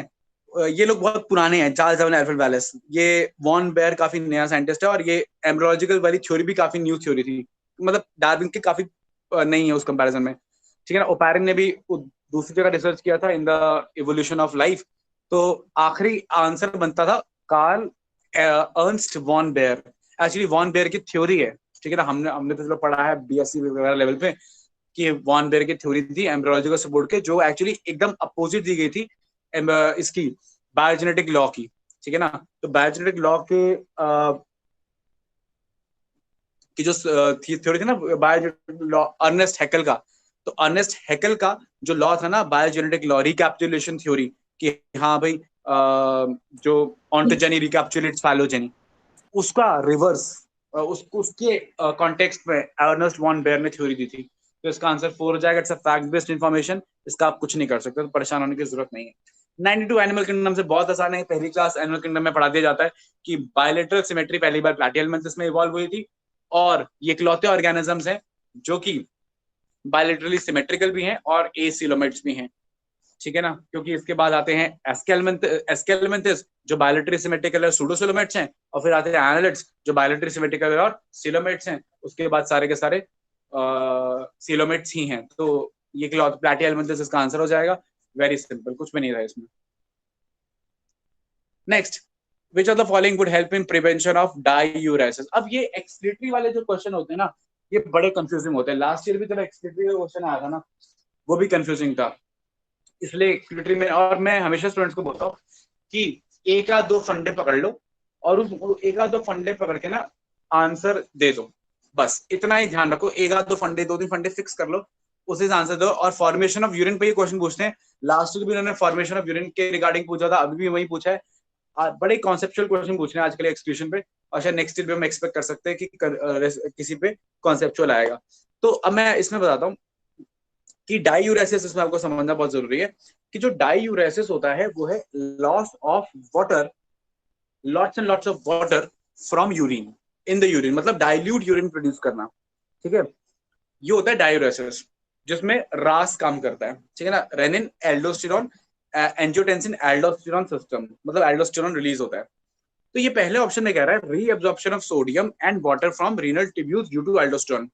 ये लोग बहुत पुराने हैं, चार्ल्स डार्विन, अल्फ्रेड वैलेस, ये वॉन बेयर काफी नया साइंटिस्ट है, और ये एम्ब्रोलॉजिकल वाली थ्योरी भी काफी न्यू थ्योरी थी, मतलब डार्विन की काफी नहीं है उस कंपैरिजन में, ठीक है ना। ओपैरिन ने भी दूसरी जगह रिसर्च किया था in the evolution of life. तो आखिरी आंसर बनता था Karl Ernst von Baer. Actually von Baer की थ्योरी है, ठीक है ना, हमने तो चलो पढ़ा है बीएससी वगैरह लेवल पे कि वॉन बेयर की थ्योरी थी एम्ब्रोलॉजिकल सपोर्ट के, जो एक्चुअली एकदम अपोजिट दी गई थी इसकी बायोजेनेटिक लॉ की, ठीक है ना। तो बायोजेनेटिक लॉ के की जो थ्योरी थी ना, बायोजेनेटिक लॉ अर्नेस्ट हैकेल का, तो अर्नेस्ट हैकेल का जो लॉ था ना बायोजेनेटिक लॉ, रिकैप्सुलेशन थ्योरी, कि हाँ भाई जो ऑन्टोजेनी रिकैप्सुलेट्स फाइलोजेनी, उसका रिवर्स उसके कॉन्टेक्स्ट में अर्नेस्ट वॉन बेयर ने थ्योरी दी थी। तो इसका आंसर 4 हो जाएगा, it's a fact based information, इसका आप कुछ नहीं कर सकते, तो परेशान होने की जरूरत नहीं है। 92 एनिमल किंगडम से बहुत आसान है, पहली क्लास एनिमल किंगडम में पढ़ा दिया जाता है कि बायलेटरल सिमेट्री पहली बार प्लैटिहेल्मिन्थस में इवॉल्व हुई थी, और ये इकलौते ऑर्गेनिजम्स हैं जो कि बायलेटरली सिमेट्रिकल भी हैं और एसिलोमेट्स भी हैं, ठीक है ना, क्योंकि इसके बाद आते हैं एस्केलमेंथिस जो बायलेटरी सिमेट्रिकल और सूडोसिलोमेट्स हैं, और फिर आते हैं एनालिड्स जो बायलेटरी सिमेट्रिकल और सिलोमेट्स हैं, उसके बाद सारे के सारे सिलोमेट्स ही हैं। तो ये प्लैटिहेल्मिन्थस इसका आंसर हो जाएगा, वेरी सिंपल, कुछ भी नहीं रहा इसमें। Next, which of the following would help in prevention of diuresis. अब ये एक्सक्रीटरी वाले जो क्वेश्चन होते हैं ना, ये बड़े कंफ्यूजिंग होते हैं। लास्ट ईयर भी जब एक्सक्रीटरी का क्वेश्चन आया था ना, वो भी कंफ्यूजिंग था। इसलिए एक्सप्लेटरी में, और मैं हमेशा स्टूडेंट्स को बोलता हूँ कि एक या दो फंडे पकड़ लो और उस एक या दो फंडे पकड़ के ना आंसर दे दो, बस इतना ही ध्यान रखो। एक आध दो फंडे, दो तीन फंडे फिक्स कर लो, उसी से आंसर दो। और फॉर्मेशन ऑफ यूरिन पे ये क्वेश्चन पूछते हैं। लास्ट वीक भी उन्होंने फॉर्मेशन ऑफ यूरिन के रिगार्डिंग पूछा था, अभी भी वही पूछा है। बड़े कॉन्सेप्चुअल क्वेश्चन पूछ रहे हैं आजकल एक्सक्यूशन पे, और शायद नेक्स्ट ईयर भी हम एक्सपेक्ट कर सकते हैं कि किसी पे कॉन्सेप्चुअल आएगा। तो अब मैं इसमें बताता हूँ कि डाईयूरेसिस, इसमें आपको समझना बहुत जरूरी है कि जो डाईयूरेसिस होता है वो है loss of water, lots and lots of water from urine in the urine, मतलब डाइल्यूट यूरिन प्रोड्यूस करना। ठीक है, ये होता है डायूरेसिस, जिसमें रास काम करता है। ठीक है ना, renin, aldosterone, angiotensin, aldosterone system, मतलब एल्डोस्टेरॉन रिलीज होता है। तो ये पहले ऑप्शन में कह रहा है reabsorption of sodium and water from renal tubules due to aldosterone.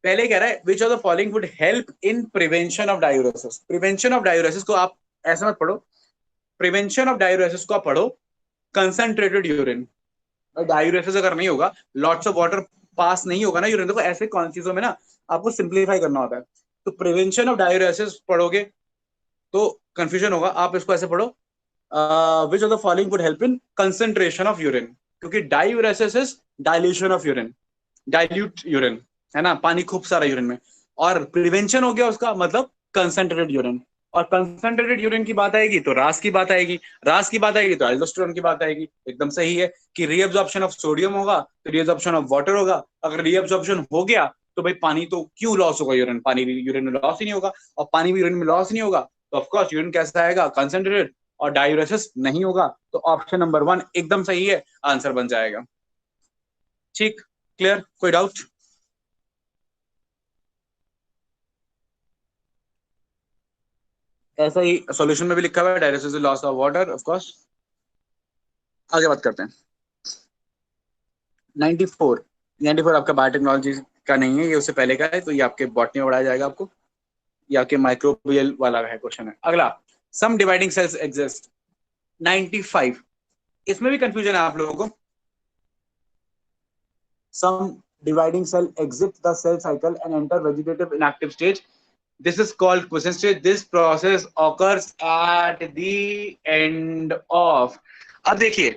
पहले कह रहा है which of the following would help in prevention of diuresis. Prevention of diuresis को आप ऐसा मत पढ़ो, प्रिवेंशन ऑफ डायूरेसिस को आप पढ़ो कंसंट्रेटेड यूरिन। डायूरेसिस अगर नहीं होगा, लॉट्स ऑफ वाटर पास नहीं होगा ना यूरिन, देखो ऐसे कौन चीजों में ना आपको सिंप्लीफाई करना होता है। तो प्रिवेंशन ऑफ डायूरेसिस पढ़ोगे तो कंफ्यूजन होगा, आप इसको ऐसे पढ़ो which of the following would help in concentration of urine, क्योंकि diuresis is dilution of urine, dilute urine, है ना, पानी खूब सारा यूरिन में। और प्रिवेंशन हो गया उसका मतलब कंसंट्रेटेड यूरिन, और कंसंट्रेटेड यूरिन की बात आएगी तो रास की बात आएगी, रास की बात आएगी तो एल्डोस्टेरोन की बात आएगी। एकदम सही है कि रीअब्जॉर्प्शन ऑफ सोडियम होगा तो रीअब्जॉर्प्शन ऑफ वाटर होगा। अगर रीअब्जॉर्प्शन हो गया तो भाई पानी तो क्यों लॉस होगा, यूरिन, पानी भी यूरिन में लॉस ही नहीं होगा, और पानी भी यूरिन में लॉस नहीं होगा तो ऑफकोर्स यूरिन कैसा आएगा, कंसंट्रेटेड, और डायूरेसिस नहीं होगा। तो ऑप्शन नंबर 1 एकदम सही है, आंसर बन जाएगा। ठीक, क्लियर, कोई डाउट? ऐसा ही सॉल्यूशन में भी लिखा हुआ है, direct loss of water of course. आगे बात करते हैं। 94, 94 आपका बायोटेक्नोलॉजी का नहीं है, ये उससे पहले का है, तो ये आपके बॉटनी में पढ़ाया जाएगा आपको, ये आपके माइक्रोबियल वाला है क्वेश्चन है। अगला, सम डिवाइडिंग सेल्स एग्जिस्ट। 95, इसमें भी कंफ्यूजन है आप लोगों को। Some dividing cell exit the cell cycle and enter vegetative inactive stage, this is called quiescent stage. This process occurs at the end of, अब देखिए,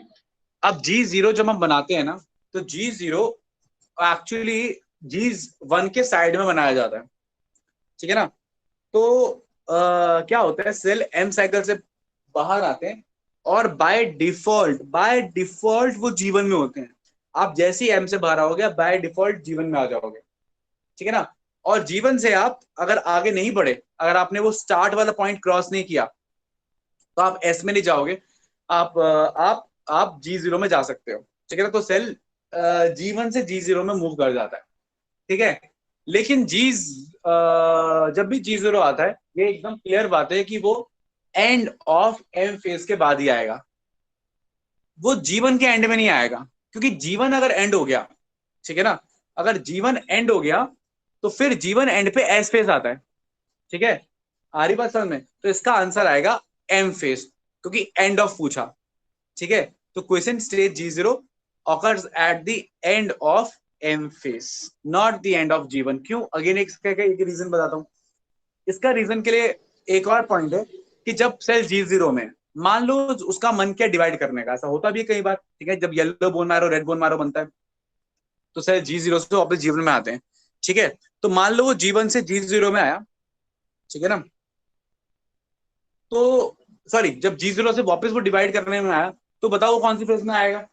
अब G0 जब हम बनाते हैं ना तो G0 एक्चुअली G1 के साइड में बनाया जाता है। ठीक है ना, तो क्या होता है, सेल एम साइकिल से बाहर आते हैं और बाय डिफॉल्ट वो जीवन में होते हैं। आप जैसे ही एम से बाहर आओगे बाय डिफॉल्ट जीवन में आ जाओगे। ठीक है ना, और जीवन से आप अगर आगे नहीं बढ़े, अगर आपने वो स्टार्ट वाला पॉइंट क्रॉस नहीं किया तो आप एस में नहीं जाओगे, आप G0 में जा सकते हो। ठीक है ना, तो सेल G1 से G0 में मूव कर जाता है। ठीक है, लेकिन जब भी G0 आता है, ये एकदम क्लियर बात है कि वो एंड ऑफ एम फेज के बाद ही आएगा, वो जीवन के एंड में नहीं आएगा, क्योंकि जीवन अगर एंड हो गया, ठीक है ना, अगर जीवन एंड हो गया तो फिर जीवन एंड पे एस फेज आता है। ठीक है, आ रही बात समझ में? तो इसका आंसर आएगा एम फेज, क्योंकि एंड ऑफ पूछा। ठीक है, तो question stage G0 occurs at the end of M phase, not the end of G1। क्यों? अगेन एक रीजन बताता हूँ। इसका रीजन के लिए एक और पॉइंट है कि जब सेल G0 में, मान लो उसका मन किया डिवाइड करने का, ऐसा होता भी है कई बार। ठीक है, जब yellow bone marrow red bone marrow बनता है तो सेल G0 से वापस G1 में आते हैं। ठीक है, तो मान लो वो G1 से G0 में आया, ठीक है ना, तो सॉरी, जब G0 से वापस वो डिवाइड करने में आया तो बताओ वो कौन सी फेज में आएगा?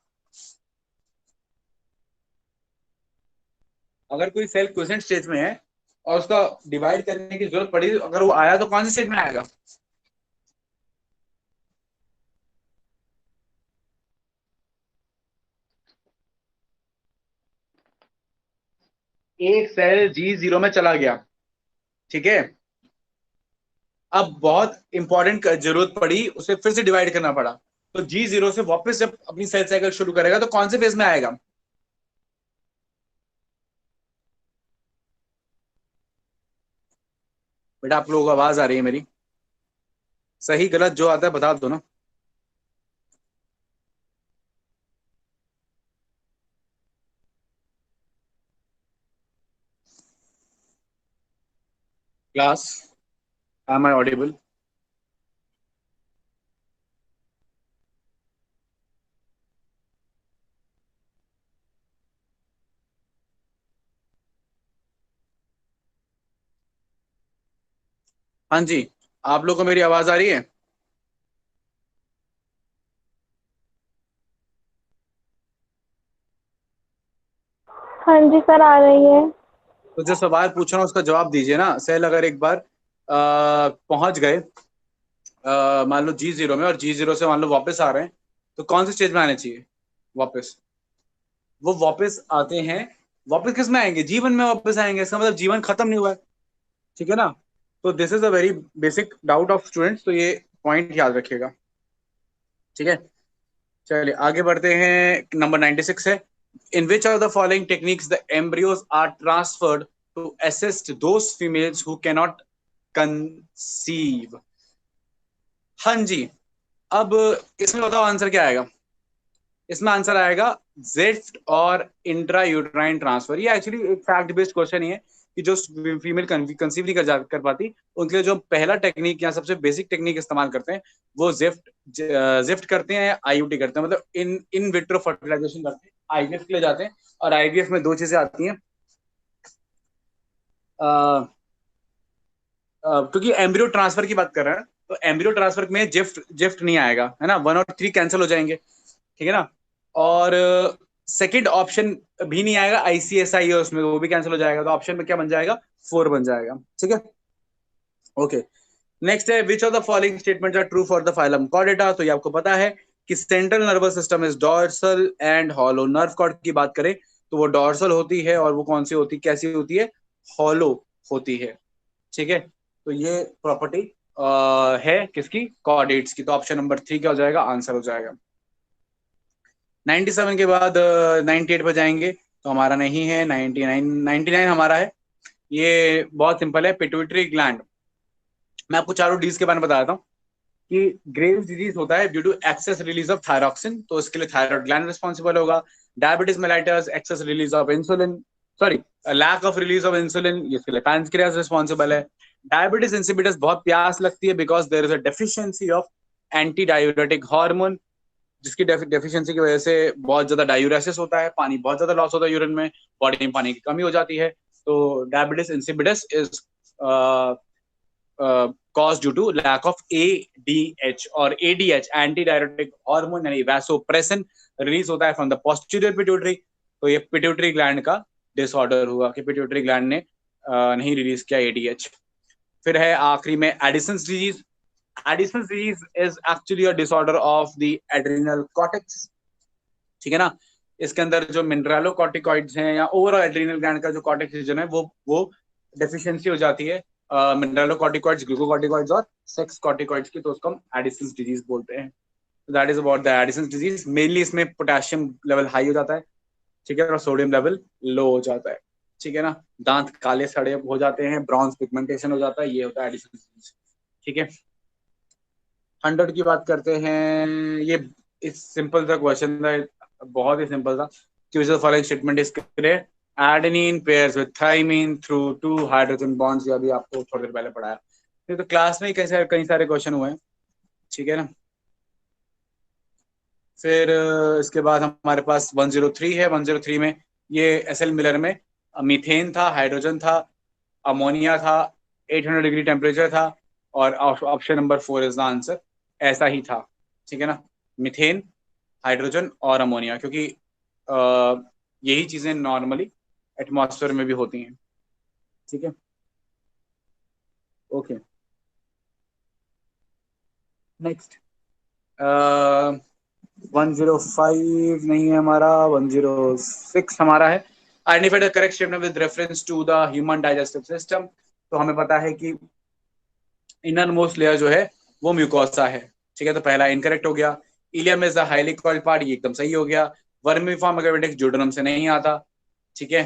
अगर कोई सेल क्वेसेंट स्टेज में है और उसका डिवाइड करने की जरूरत पड़ी, अगर वो आया तो कौन सी स्टेज में आएगा? एक सेल G0 में चला गया, ठीक है, अब बहुत इंपॉर्टेंट जरूरत पड़ी, उसे फिर से डिवाइड करना पड़ा, तो G0 से वापस जब अपनी सेल साइकिल शुरू करेगा तो कौन से फेज में आएगा? बेटा आप लोगों को आवाज आ रही है मेरी? सही गलत जो आता है बता दो ना। Class, Am I audible? हाँ जी, आप लोग को मेरी आवाज आ रही है? हाँ जी सर, आ रही है। तो जो सवाल पूछ रहा हूँ उसका जवाब दीजिए ना। सेल अगर एक बार पहुंच गए मान लो G0 में, और G0 से मान लो वापस आ रहे हैं, तो कौन से स्टेज में आने चाहिए वापस? वो वापस आते हैं, वापस किस में आएंगे? G1 में वापस आएंगे। इसका मतलब जीवन खत्म नहीं हुआ है, ठीक है ना? तो this is a very basic doubt of students, तो ये पॉइंट याद रखिएगा, ठीक है? चलिए आगे बढ़ते हैं। नंबर 96 है, in which of the following techniques the embryos are transferred to assist those females who cannot conceive? हाँ जी, अब इसमें बताओ आंसर क्या आएगा? इसमें आंसर आएगा जेफ्ट और इंट्रा यूट्राइन ट्रांसफर। ये एक्चुअली एक फैक्ट बेस्ड क्वेश्चन ही है कि जो फीमेल कंसीव नहीं कर पाती, उनके लिए जो पहला टेक्निक या सबसे बेसिक टेक्निक इस्तेमाल करते हैं वो जेफ्ट करते हैं या आईयूटी करते हैं, मतलब इन विट्रो फर्टिलाइजेशन करते हैं, आईवीएफ के लिए जाते हैं। और आईवीएफ में दो चीजें आती हैं, क्योंकि एम्ब्रियो ट्रांसफर की बात कर रहे हैं, तो एम्ब्रियो ट्रांसफर में जेफ्ट नहीं आएगा, है ना? 1 और 3 कैंसिल हो जाएंगे, ठीक है ना? और सेकंड ऑप्शन भी नहीं आएगा, आईसीएसआई है उसमें, वो भी कैंसिल हो जाएगा। तो ऑप्शन में क्या बन जाएगा? 4 बन जाएगा, ठीक है? ओके, नेक्स्ट है, which of the following statements are true for the phylum Chordata? तो ये आपको पता है कि central nervous system is dorsal and hollow. Nerve cord की बात करें तो वो डॉर्सल होती है, और वो कौन सी होती, कैसी होती है? हॉलो होती है, ठीक है? तो ये प्रॉपर्टी है किसकी? कॉर्डेट्स की। तो ऑप्शन नंबर 3 क्या हो जाएगा? आंसर हो जाएगा। 97 के बाद 98 पर जाएंगे, तो हमारा नहीं है। 99 हमारा है। ये बहुत सिंपल है, पिट्यूटरी ग्लैंड। मैं आपको चारों डीज के बारे में बता देता हूँ कि ग्रेव्स डिजीज होता है due to excess release of thyroxine, तो इसके लिए थायराइड ग्लैंड रिस्पॉन्सिबल होगा। Diabetes mellitus, excess release of insulin, sorry lack of release of insulin, इसके लिए पैंक्रियास रिस्पॉन्सिबल है। डायबिटीज इंसिपिडस, बहुत प्यास लगती है because there is a deficiency of anti diuretic hormone, जिसकी डेफिशिएंसी की वजह से बहुत ज्यादा डायूरेसिस होता है, पानी बहुत ज्यादा लॉस होता है यूरिन में, बॉडी में पानी की कमी हो जाती है। तो diabetes insipidus is caused due to lack of ADH, और ADH एंटी डायरेटिक हार्मोन यानी वैसोप्रेसिन रिलीज होता है फ्रॉम द पोस्टीरियर पिट्यूटरी। तो ये पिट्यूटरी ग्लैंड का डिसऑर्डर हुआ कि पिट्यूटरी ग्लैंड ने नहीं रिलीज किया ADH। फिर है आखिरी में Edison's disease. Edison's disease is actually a disorder of the adrenal cortex, ठीक है ना? इसके अंदर जो मिनरलोकॉर्टिकॉइड्स हैं या ओवरऑल एड्रिनल ग्लैंड का जो कॉर्टेक्स रीजन है वो डेफिशिएंसी हो जाती है मिनरलोकॉर्टिकॉइड्स, ग्लूकोकॉर्टिकॉइड्स और सेक्स कॉर्टिकॉइड्स की, तो उसको हम एडिसन्स डिजीज बोलते हैं। That is about the Edison's disease. Mainly इसमें पोटेशियम लेवल हाई हो जाता है, ठीक है, और सोडियम लेवल लो हो जाता है, ठीक है ना? दांत काले सड़े हो जाते हैं, ब्राउन पिगमेंटेशन हो जाता है, ये होता है एडिसन्स डिजीज, ठीक है? 100 की बात करते हैं। ये इस सिंपल सा क्वेश्चन था, बहुत ही सिंपल था कि which of the following statement is correct? Adenine pairs with thymine through 2 hydrogen bonds। ये अभी आपको थोड़ी देर पहले पढ़ाया। ये तो क्लास में ही कई सारे क्वेश्चन हुए हैं, ठीक है ना? फिर इसके बाद हमारे पास 103 है। 103 में ये एसएल मिलर में मीथेन था, हाइड्रोजन था, अमोनिया था, 800 डिग्री टेम्परेचर था, और option number 4 is the answer. ऐसा ही था, ठीक है ना? मीथेन, हाइड्रोजन और अमोनिया, क्योंकि यही चीजें नॉर्मली एटमॉस्फेयर में भी होती हैं, ठीक है? ओके, नेक्स्ट 105 नहीं है हमारा, 106 हमारा है। Identify the correct statement with reference to the human digestive system. तो हमें पता है कि इनर मोस्ट लेयर जो है वो म्यूकोसा है, ठीक है? तो पहला इनकरेक्ट हो गया। Ilium is the highly coiled part, ये एकदम सही हो गया। वर्मीफॉर्म अगेवेटिक्स ज्यूडेनम से नहीं आता, ठीक है?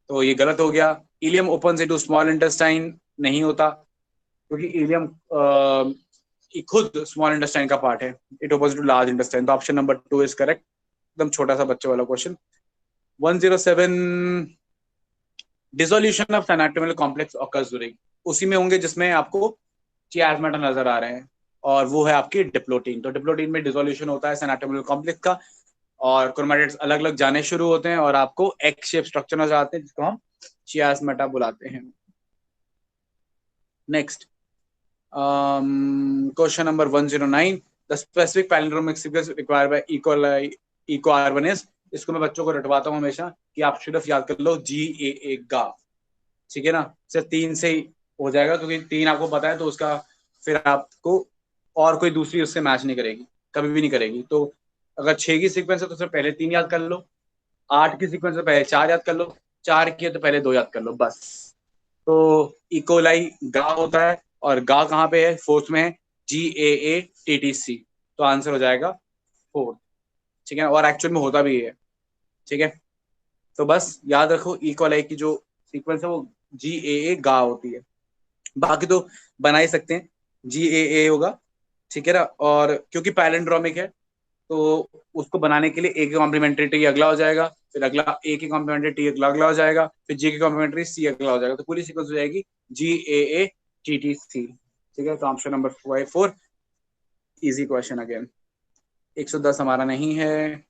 तो ये गलत हो गया। Ileum open into small intestine, नहीं होता, क्योंकि इलियम खुद स्मॉल इंटेस्टाइन का पार्ट है। It open to large intestine. तो ऑप्शन नंबर 2 इज करेक्ट, एकदम छोटा सा बच्चे वाला question. 107, dissolution of anatomical complex occurs during. उसी में होंगे जिसमें आपको चियास्मेटा नजर आ रहे हैं, और वो है आपकी डिप्लोटीन। तो डिप्लोटीन में डिसोल्यूशन होता है सिनेप्टोमोरल कॉम्प्लेक्स का, और क्रोमैटिड्स अलग अलग जाने शुरू होते हैं और आपको एक्स शेप स्ट्रक्चर नजर आते हैं जिसको हम चियास्मेटा बुलाते हैं। Next question number 109, the specific palindromic sequence required by Eco आर्बनिस। इसको मैं बच्चों को रटवाता हूँ हमेशा कि आप सिर्फ याद कर लो GAA गा, ठीक है ना। सिर्फ 3 से ही हो जाएगा, क्योंकि 3 आपको पता है तो उसका फिर आपको और कोई दूसरी उससे मैच नहीं करेगी, कभी भी नहीं करेगी। तो अगर 6 की सीक्वेंस है तो सिर्फ पहले 3 याद कर लो, 8 की सीक्वेंस है पहले 4 याद कर लो, 4 की है तो पहले 2 याद कर लो, बस। तो इकोलाई गा होता है, और गा कहाँ पे है, फोर्थ में है, GAATTC, तो आंसर हो जाएगा 4, ठीक है। और एक्चुअल में होता भी है, ठीक है। तो बस याद रखो इकोलाई की जो सीक्वेंस है वो GAA गा होती है, बाकी तो बना ही सकते हैं, GAA होगा, ठीक है ना। और क्योंकि पैलिंड्रोमिक है तो उसको बनाने के लिए A की कॉम्प्लीमेंट्री टी अगला हो जाएगा, फिर अगला A की कॉम्प्लीमेंट्री टी अगला हो जाएगा, फिर G की कॉम्प्लीमेंट्री C अगला हो जाएगा, तो पूरी सीक्वेंस हो जाएगी GAATTC, ठीक है। तो option number 4 easy question again. 110 हमारा नहीं है।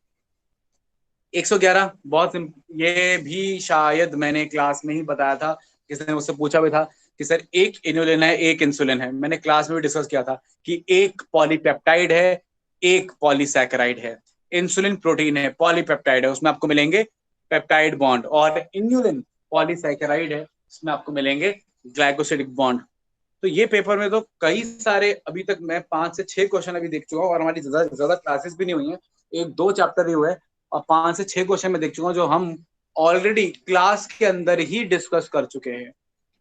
111 बहुत ये भी शायद मैंने क्लास में ही बताया था, किसी ने मुझसे पूछा भी था कि सर एक इन्युलिन है एक इंसुलिन है। मैंने क्लास में भी डिस्कस किया था कि एक पॉलीपेप्टाइड है एक पॉलीसैकेराइड है। इंसुलिन प्रोटीन है, पॉलीपेप्टाइड है, उसमें आपको मिलेंगे पेप्टाइड बॉन्ड, और इन्युलिन पॉलीसैकेराइड है, उसमें आपको मिलेंगे ग्लाइकोसिडिक बॉन्ड। तो ये पेपर में तो कई सारे, अभी तक मैं 5 से 6 क्वेश्चन अभी देख चुका हूँ, और हमारी ज्यादा क्लासेस भी नहीं हुई हैं, 1-2 चैप्टर ही हुए हैं, और 5 से 6 क्वेश्चन में देख चुका हूँ जो हम ऑलरेडी क्लास के अंदर ही डिस्कस कर चुके हैं।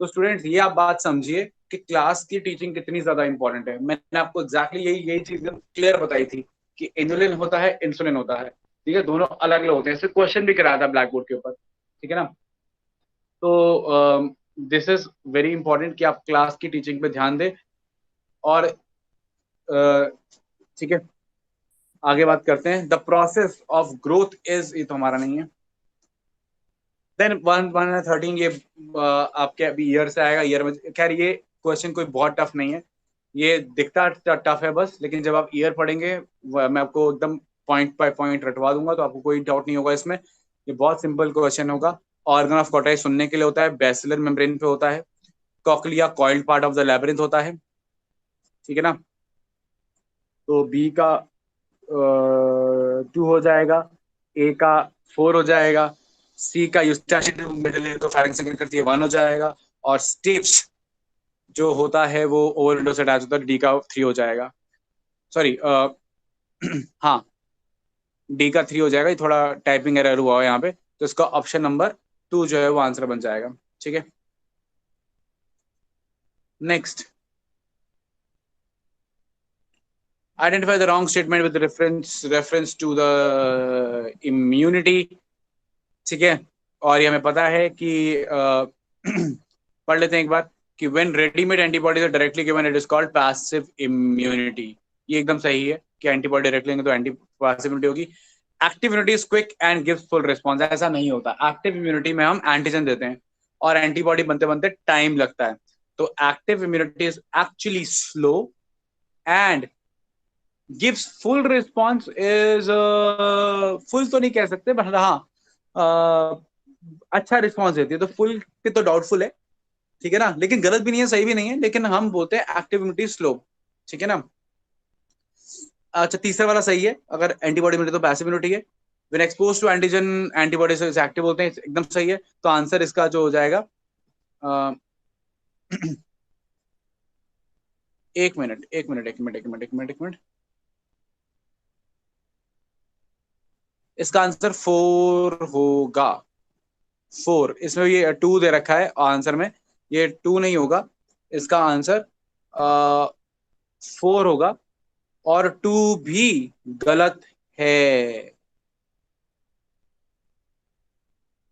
तो स्टूडेंट्स ये आप बात समझिए कि क्लास की टीचिंग कितनी ज्यादा इंपॉर्टेंट है। मैंने आपको एग्जैक्टली यही चीज क्लियर बताई थी कि इन्सुलिन होता है इंसुलिन होता है, ठीक है, दोनों अलग अलग होते हैं। इससे क्वेश्चन भी कराया था ब्लैक बोर्ड के ऊपर, ठीक है ना। तो दिस इज वेरी इंपॉर्टेंट कि आप क्लास की टीचिंग पे ध्यान दें। और ठीक है, आगे बात करते हैं। The process of growth is, ये तो हमारा नहीं है। देन 113 ये आपके अभी ईयर से आएगा, ईयर में खैर ये क्वेश्चन कोई बहुत टफ नहीं है, ये दिखता टफ है बस, लेकिन जब आप ईयर पढ़ेंगे मैं आपको एकदम पॉइंट बाय पॉइंट रटवा दूंगा, तो आपको कोई डाउट नहीं होगा इसमें। ये बहुत सिंपल क्वेश्चन होगा। ऑर्गन ऑफ कॉटाई सुनने के लिए होता है, बेसिलर मेम्ब्रेन पे होता है, cochlea coiled part of the labyrinth होता है, ठीक है ना। तो बी का 2 हो जाएगा, ए का 4 हो जाएगा, सी का यूस्टाचिन मिडिल तो फेरिंक्स सेक्रेट करती है 1 हो जाएगा, और स्टिप्स जो होता है वो ओवर विंडो से अटैच होता है, डी का 3 हो जाएगा। सॉरी हाँ, डी का 3 हो जाएगा, ये थोड़ा टाइपिंग एरर हुआ है यहाँ पे, तो इसका ऑप्शन नंबर 2 जो है वो आंसर बन जाएगा, ठीक है। Next, identify the wrong statement with reference to the immunity, ठीक है। और ये हमें पता है कि पढ़ लेते हैं एक बार कि when readymade antibodies are directly given it is called passive immunity. ये एकदम सही है कि एंटीबॉडी डायरेक्टली लेंगे तो एंटी पैसिव इम्यूनिटी होगी। Active immunity is quick and gives full response, ऐसा नहीं होता। एक्टिव इम्यूनिटी में हम एंटीजन देते हैं और एंटीबॉडी बनते बनते टाइम लगता है। तो active immunity is actually slow and gives full response is, full तो नहीं कह सकते बट हाँ अच्छा रिस्पॉन्स देती है। तो फुल पे तो डाउटफुल है, ठीक है ना, लेकिन गलत भी नहीं है सही भी नहीं है, लेकिन हम बोलते हैं एक्टिव इम्यूनिटी स्लो, ठीक है ना। अच्छा, तीसरा वाला सही है, अगर एंटीबॉडी मिले तो पैसिव इम्यूनिटी है। When expose to antigen antibody से एक्टिव होते हैं, एकदम सही है। तो आंसर इसका जो हो जाएगा एक मिनट, इसका आंसर 4 होगा। 4, इसमें ये 2 दे रखा है आंसर में, ये 2 नहीं होगा, इसका आंसर 4 होगा, और 2 भी गलत है।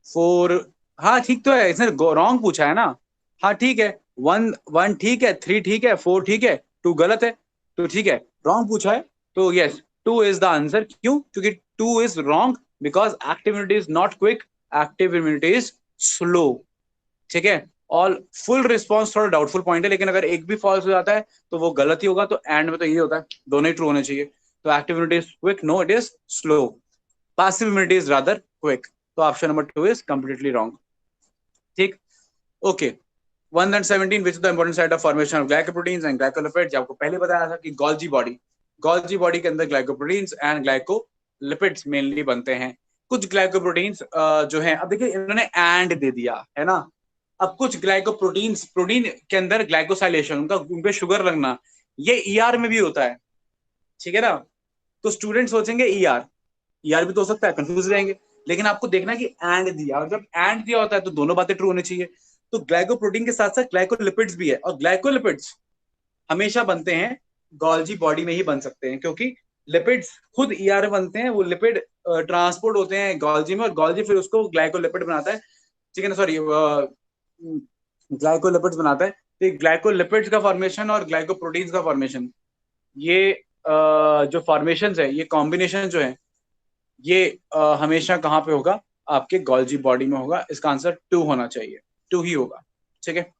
4 हाँ ठीक तो है, इसने रॉन्ग पूछा है ना। हाँ ठीक है, 1 ठीक है, 3 ठीक है, 4 ठीक है, 2 गलत है, तो ठीक है, रॉन्ग पूछा है तो यस 2 इज द आंसर। क्यों? क्योंकि 2 is wrong because active immunity is not quick, active immunity is slow, ठीक है। ऑल फुल रिस्पॉन्स थोड़ा डाउटफुल पॉइंट है, लेकिन अगर एक भी फॉल्स हो जाता है तो वो गलत ही होगा। तो एंड में तो ये होता है, दोनों ही ट्रू होने चाहिए। तो active immunity is quick, no it is slow. Passive immunity is rather quick. तो option number 2 is completely wrong. ठीक, okay. 117 which is the important site of formation of glycoproteins and glycolipids. आपको पहले बताया था कि गोल्जी बॉडी के अंदर ग्लाइकोप्रोटीन्स एंड ग्लाइकोलिपिड्स मेनली बनते हैं। कुछ ग्लाइकोप्रोटीन्स जो है, अब देखिए इन्होंने एंड दे दिया है ना। अब कुछ ग्लाइकोप्रोटीन्स, प्रोटीन के अंदर ग्लाइकोसाइलेशन, उनका उन पे शुगर लगना, ये ईआर में भी होता है, ठीक है ना। तो स्टूडेंट सोचेंगे ईआर भी तो हो सकता है, कंफ्यूज रहेंगे। लेकिन आपको देखना है कि एंड दिया, और जब एंड दिया होता है तो दोनों बातें ट्रू होनी चाहिए। तो ग्लाइकोप्रोटीन के साथ साथ ग्लाइकोलिपिड्स भी है, और ग्लाइकोलिपिड्स हमेशा बनते हैं गोल्जी बॉडी में ही बन सकते हैं, क्योंकि लिपिड्स खुद ईआर में बनते हैं। वो लिपिड ट्रांसपोर्ट होते हैं गोल्जी में, और गोल्जी फिर उसको ग्लाइकोलिपिड बनाता है, ठीक है ना, सॉरी ग्लाइकोलिपिड्स बनाता है। तो ग्लाइकोलिपिड्स का फॉर्मेशन और ग्लाइकोप्रोटीन्स का फॉर्मेशन, ये जो फॉर्मेशन है, ये कॉम्बिनेशन जो है, ये हमेशा कहाँ पे होगा, आपके गोल्जी बॉडी में होगा। इसका आंसर 2 होना चाहिए, 2 ही होगा, ठीक है।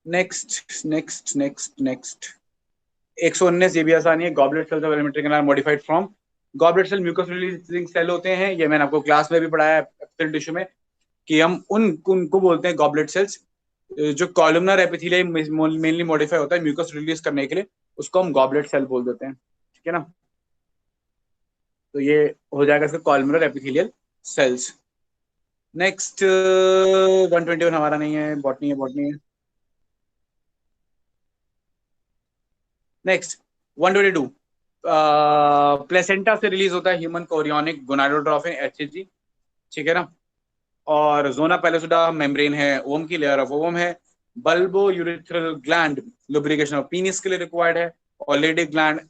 नेक्स्ट नेक्स्ट नेक्स्ट नेक्स्ट 119, ये भी आसानी है। Goblet cells of alimentary canal modified from. Goblet cell mucus releasing cell होते हैं, ये मैंने आपको क्लास में भी पढ़ाया है टिश्यू में, कि हम उनको बोलते हैं गॉबलेट सेल्स। जो कॉलमनर एपिथेलियम मेनली मॉडिफाई होता है म्यूकस रिलीज करने के लिए, उसको हम गॉबलेट सेल बोल देते हैं, ठीक है ना। तो ये हो जाएगा इसका कॉलमनर एपिथेलियल सेल्स। नेक्स्ट 121 हमारा नहीं है, बॉटनी है। नेक्स्ट 122 प्लेसेंटा से रिलीज होता है ह्यूमन कोरियोनिक गोनाडोट्रोफिन एचसीजी, ठीक है ना। और जोना पैलोसिडा मेम्ब्रेन है, ओवम की लेयर ऑफ ओवम है। Bulbo urethral gland lubrication of penis के लिए रिक्वायर्ड है। और Leydig gland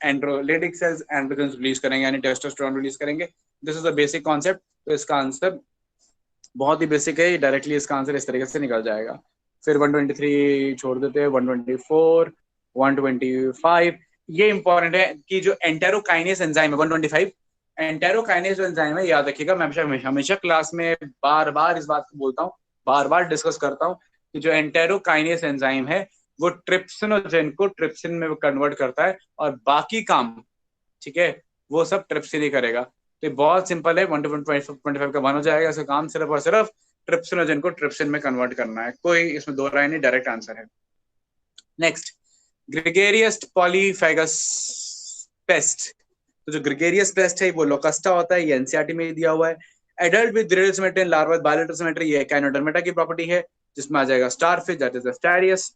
Leydig cells androgen release करेंगे, यानी टेस्टोस्टेरोन रिलीज करेंगे। This is the basic concept. तो इसका आंसर बहुत ही बेसिक है, डायरेक्टली इसका आंसर इस तरीके से निकल जाएगा। फिर 123 छोड़ देते हैं, 124 125 ये इंपॉर्टेंट है कि जो एंटेरोकाइनेस एंजाइम है 125, एंटेरोकाइनेस जो एंजाइम है, याद रखिएगा, मैं हमेशा क्लास में बार बार इस बात को बोलता हूँ, बार बार डिस्कस करता हूँ कि जो एंटेरोकाइनेस एंजाइम है वो ट्रिप्सिनोजेन को ट्रिप्सिन में कन्वर्ट करता है, और बाकी काम, ठीक है, वो सब ट्रिप्सिन ही करेगा। तो ये बहुत सिंपल है, 125 का 1 हो जाएगा। इसका काम सिर्फ और सिर्फ ट्रिप्सिनोजेन को ट्रिप्सिन में कन्वर्ट करना है, कोई इसमें दो राय नहीं, डायरेक्ट आंसर है। Next gregarious polyphagous paste. तो जो ग्रेगेरियस पेस्ट है वो लोकस्टा होता है, ये एनसीईआरटी में दिया हुआ है। Adult with grade symmetry and larva bilateral symmetry, ये काइनोडर्मेटा की प्रॉपर्टी है, जिसमें आ जाएगा starfish, that is Asterias.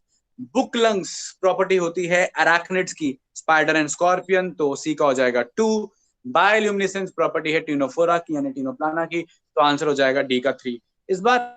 Book lungs property होती है अराक्निड्स की, स्पाइडर एंड स्कॉर्पियन, तो सी का हो जाएगा 2। बायोल्यूमिनेसेंस प्रॉपर्टी है टिनोफोरा की, यानी टिनोप्लाना की, तो आंसर हो जाएगा डी का 3। इस बार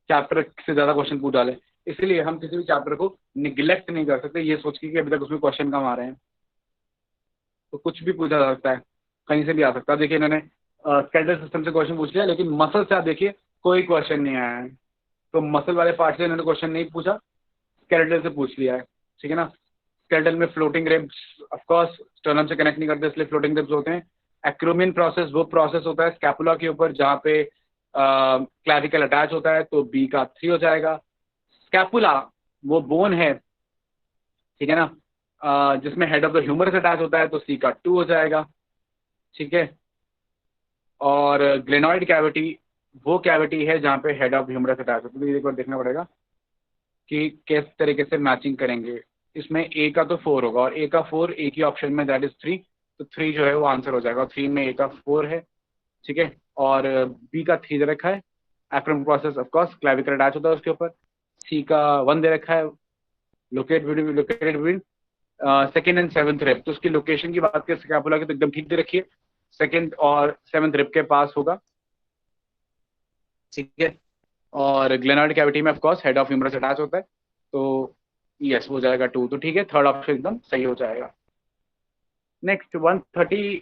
चैप्टर से ज्यादा क्वेश्चन पूछ डाले, इसलिए हम किसी भी चैप्टर को निग्लेक्ट नहीं कर सकते ये सोच के कि अभी तक उसमें क्वेश्चन कम आ रहे हैं। तो कुछ भी पूछा जा सकता है, कहीं से भी आ सकता है। देखिए इन्होंने स्केलेटल सिस्टम से क्वेश्चन पूछ लिया, लेकिन मसल से आप देखिए कोई क्वेश्चन नहीं आया है। तो मसल वाले पार्ट से इन्होंने क्वेश्चन नहीं पूछा, स्केलेटल से पूछ लिया है, ठीक है ना। स्केलेटल में फ्लोटिंग रिब्स ऑफकोर्स स्टर्नम से कनेक्ट नहीं करते, इसलिए फ्लोटिंग रिब्स होते हैं। एक्रोमियन प्रोसेस वो प्रोसेस होता है स्कैपुला के ऊपर जहाँ पे क्लैविकल अटैच होता है, तो बी का 3 हो जाएगा। स्कैपुला वो बोन है, ठीक है ना, जिसमें head of the humerus attach होता है, तो सी का 2 हो जाएगा, ठीक है। और ग्लेनॉइड कैविटी वो कैविटी है जहाँ पे हेड ऑफ ह्यूमरस अटैच होता है। तो एक बार देखना पड़ेगा कि किस तरीके से मैचिंग करेंगे। इसमें ए का तो 4 होगा, और ए का 4 एक ही ऑप्शन में, दैट इज 3, तो 3 जो है वो आंसर हो जाएगा। 3 में ए का 4 है, ठीक है। और बी का 3 दे रखा है, एक्रोम प्रोसेस ऑफकोर्स क्लैविकल अटैच होता है उसके ऊपर। सी का 1 दे रखा है, located between second and seventh rib. तो उसकी लोकेशन की बात करें स्कैपुला की तो एकदम ठीक दे रखिए, सेकेंड और सेवंथ रिप के पास होगा, ठीक है। और ग्लेनार्ड कैविटी में of course head of humerus attach होता है, तो यस हो जाएगा 2, तो ठीक है, थर्ड ऑप्शन एकदम सही हो जाएगा। Next 130,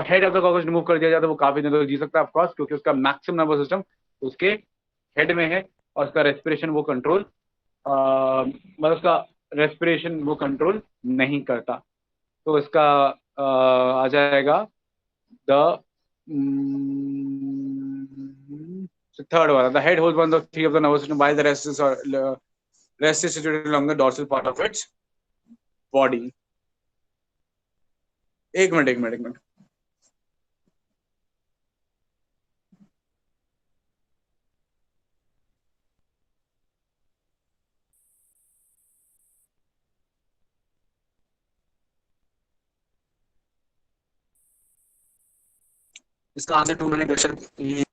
head of the caucus remove कर दिया जाए तो वो काफी दिन तक जी सकता है ऑफकोर्स, क्योंकि उसका मैक्सिमम नर्वस सिस्टम उसके हेड में है और उसका रेस्पिरेशन वो कंट्रोल मतलब उसका रेस्पिरेशन वो कंट्रोल नहीं करता। तो इसका आ जाएगा द थर्ड वाला, the head hold one of three of the nervous system by the rest is situated along the dorsal part of its body. एक मिनट एक मिनट एक मिनट, इसका आंसर 2 मैंने क्वेश्चन ये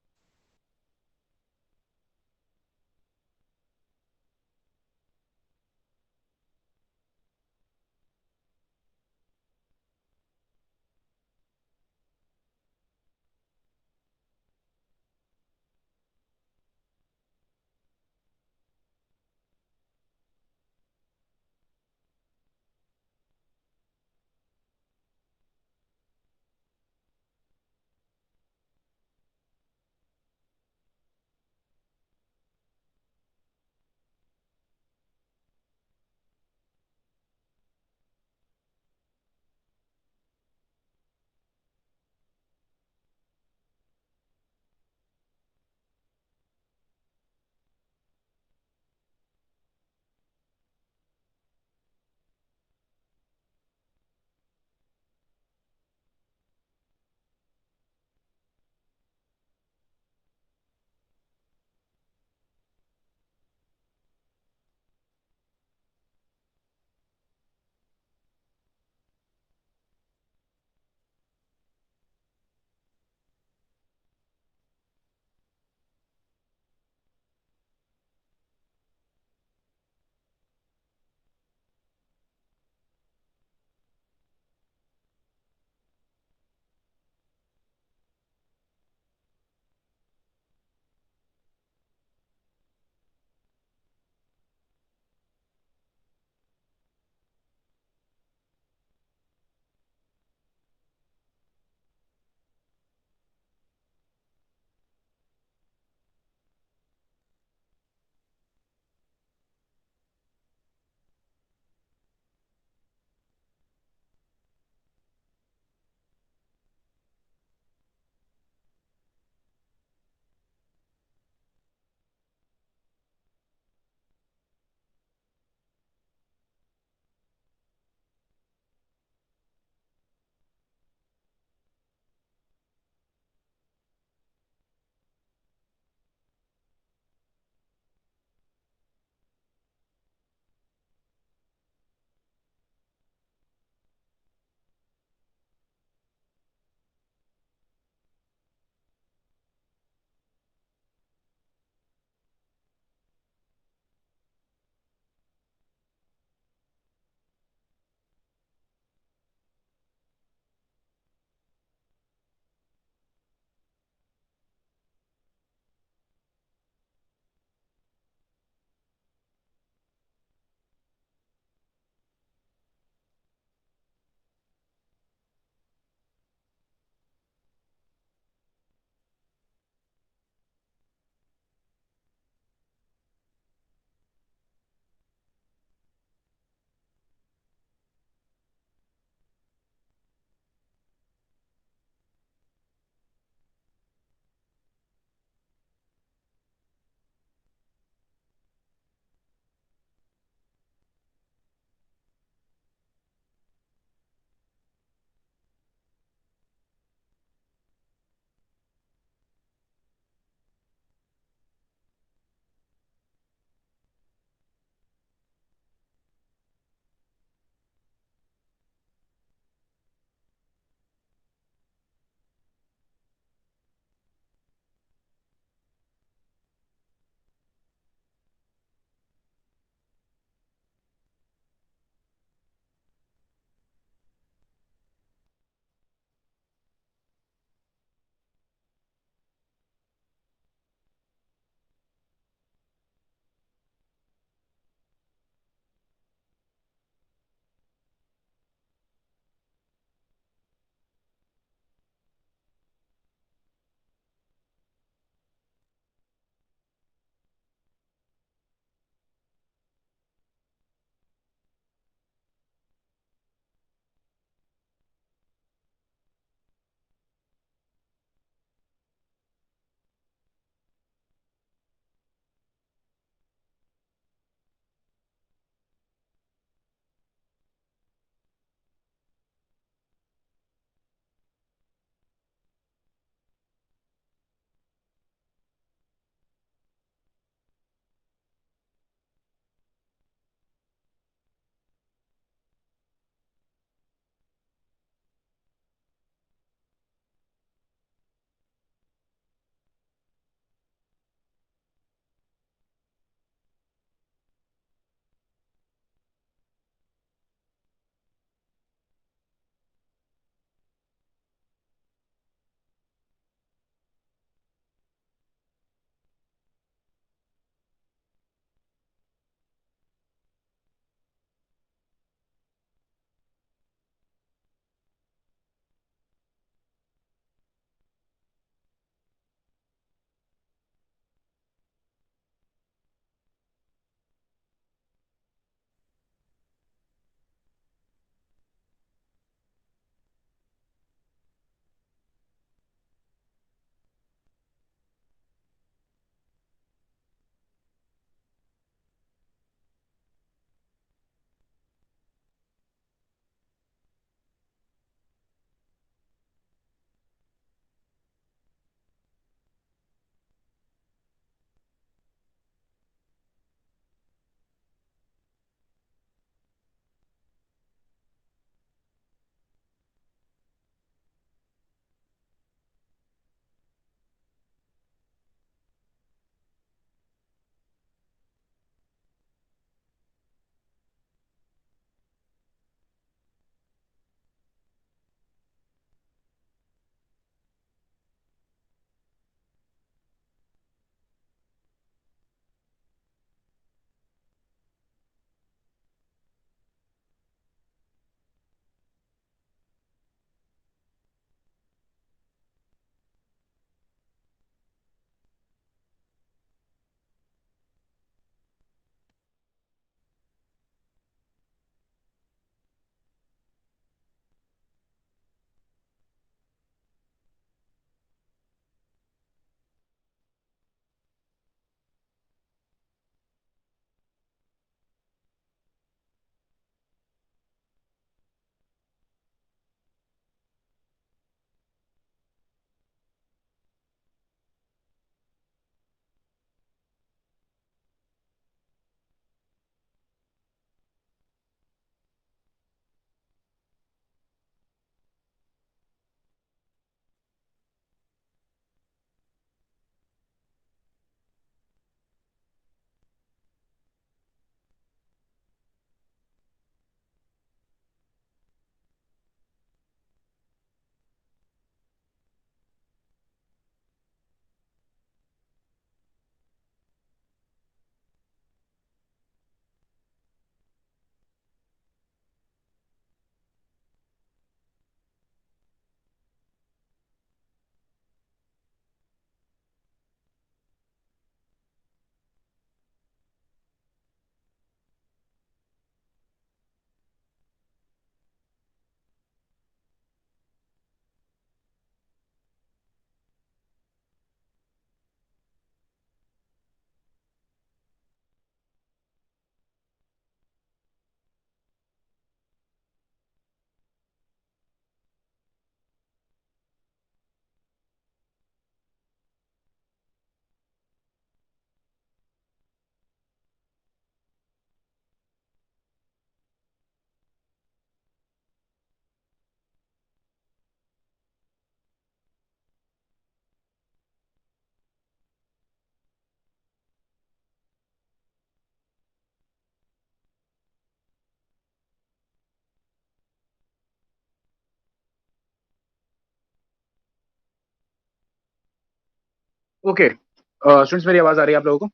ओके स्टूडेंट्स, मेरी आवाज आ रही है आप लोगों को?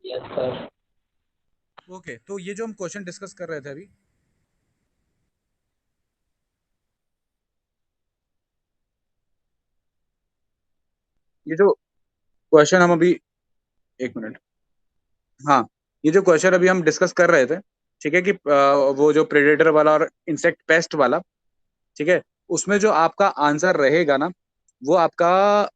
Yes sir. ओके तो ये जो हम क्वेश्चन डिस्कस कर रहे थे अभी, ये जो क्वेश्चन हम अभी, एक मिनट, हाँ, ये जो क्वेश्चन अभी हम डिस्कस कर रहे थे, ठीक है, कि वो जो प्रेडेटर वाला और इंसेक्ट पेस्ट वाला, ठीक है, उसमें जो आपका आंसर रहेगा ना, वो आपका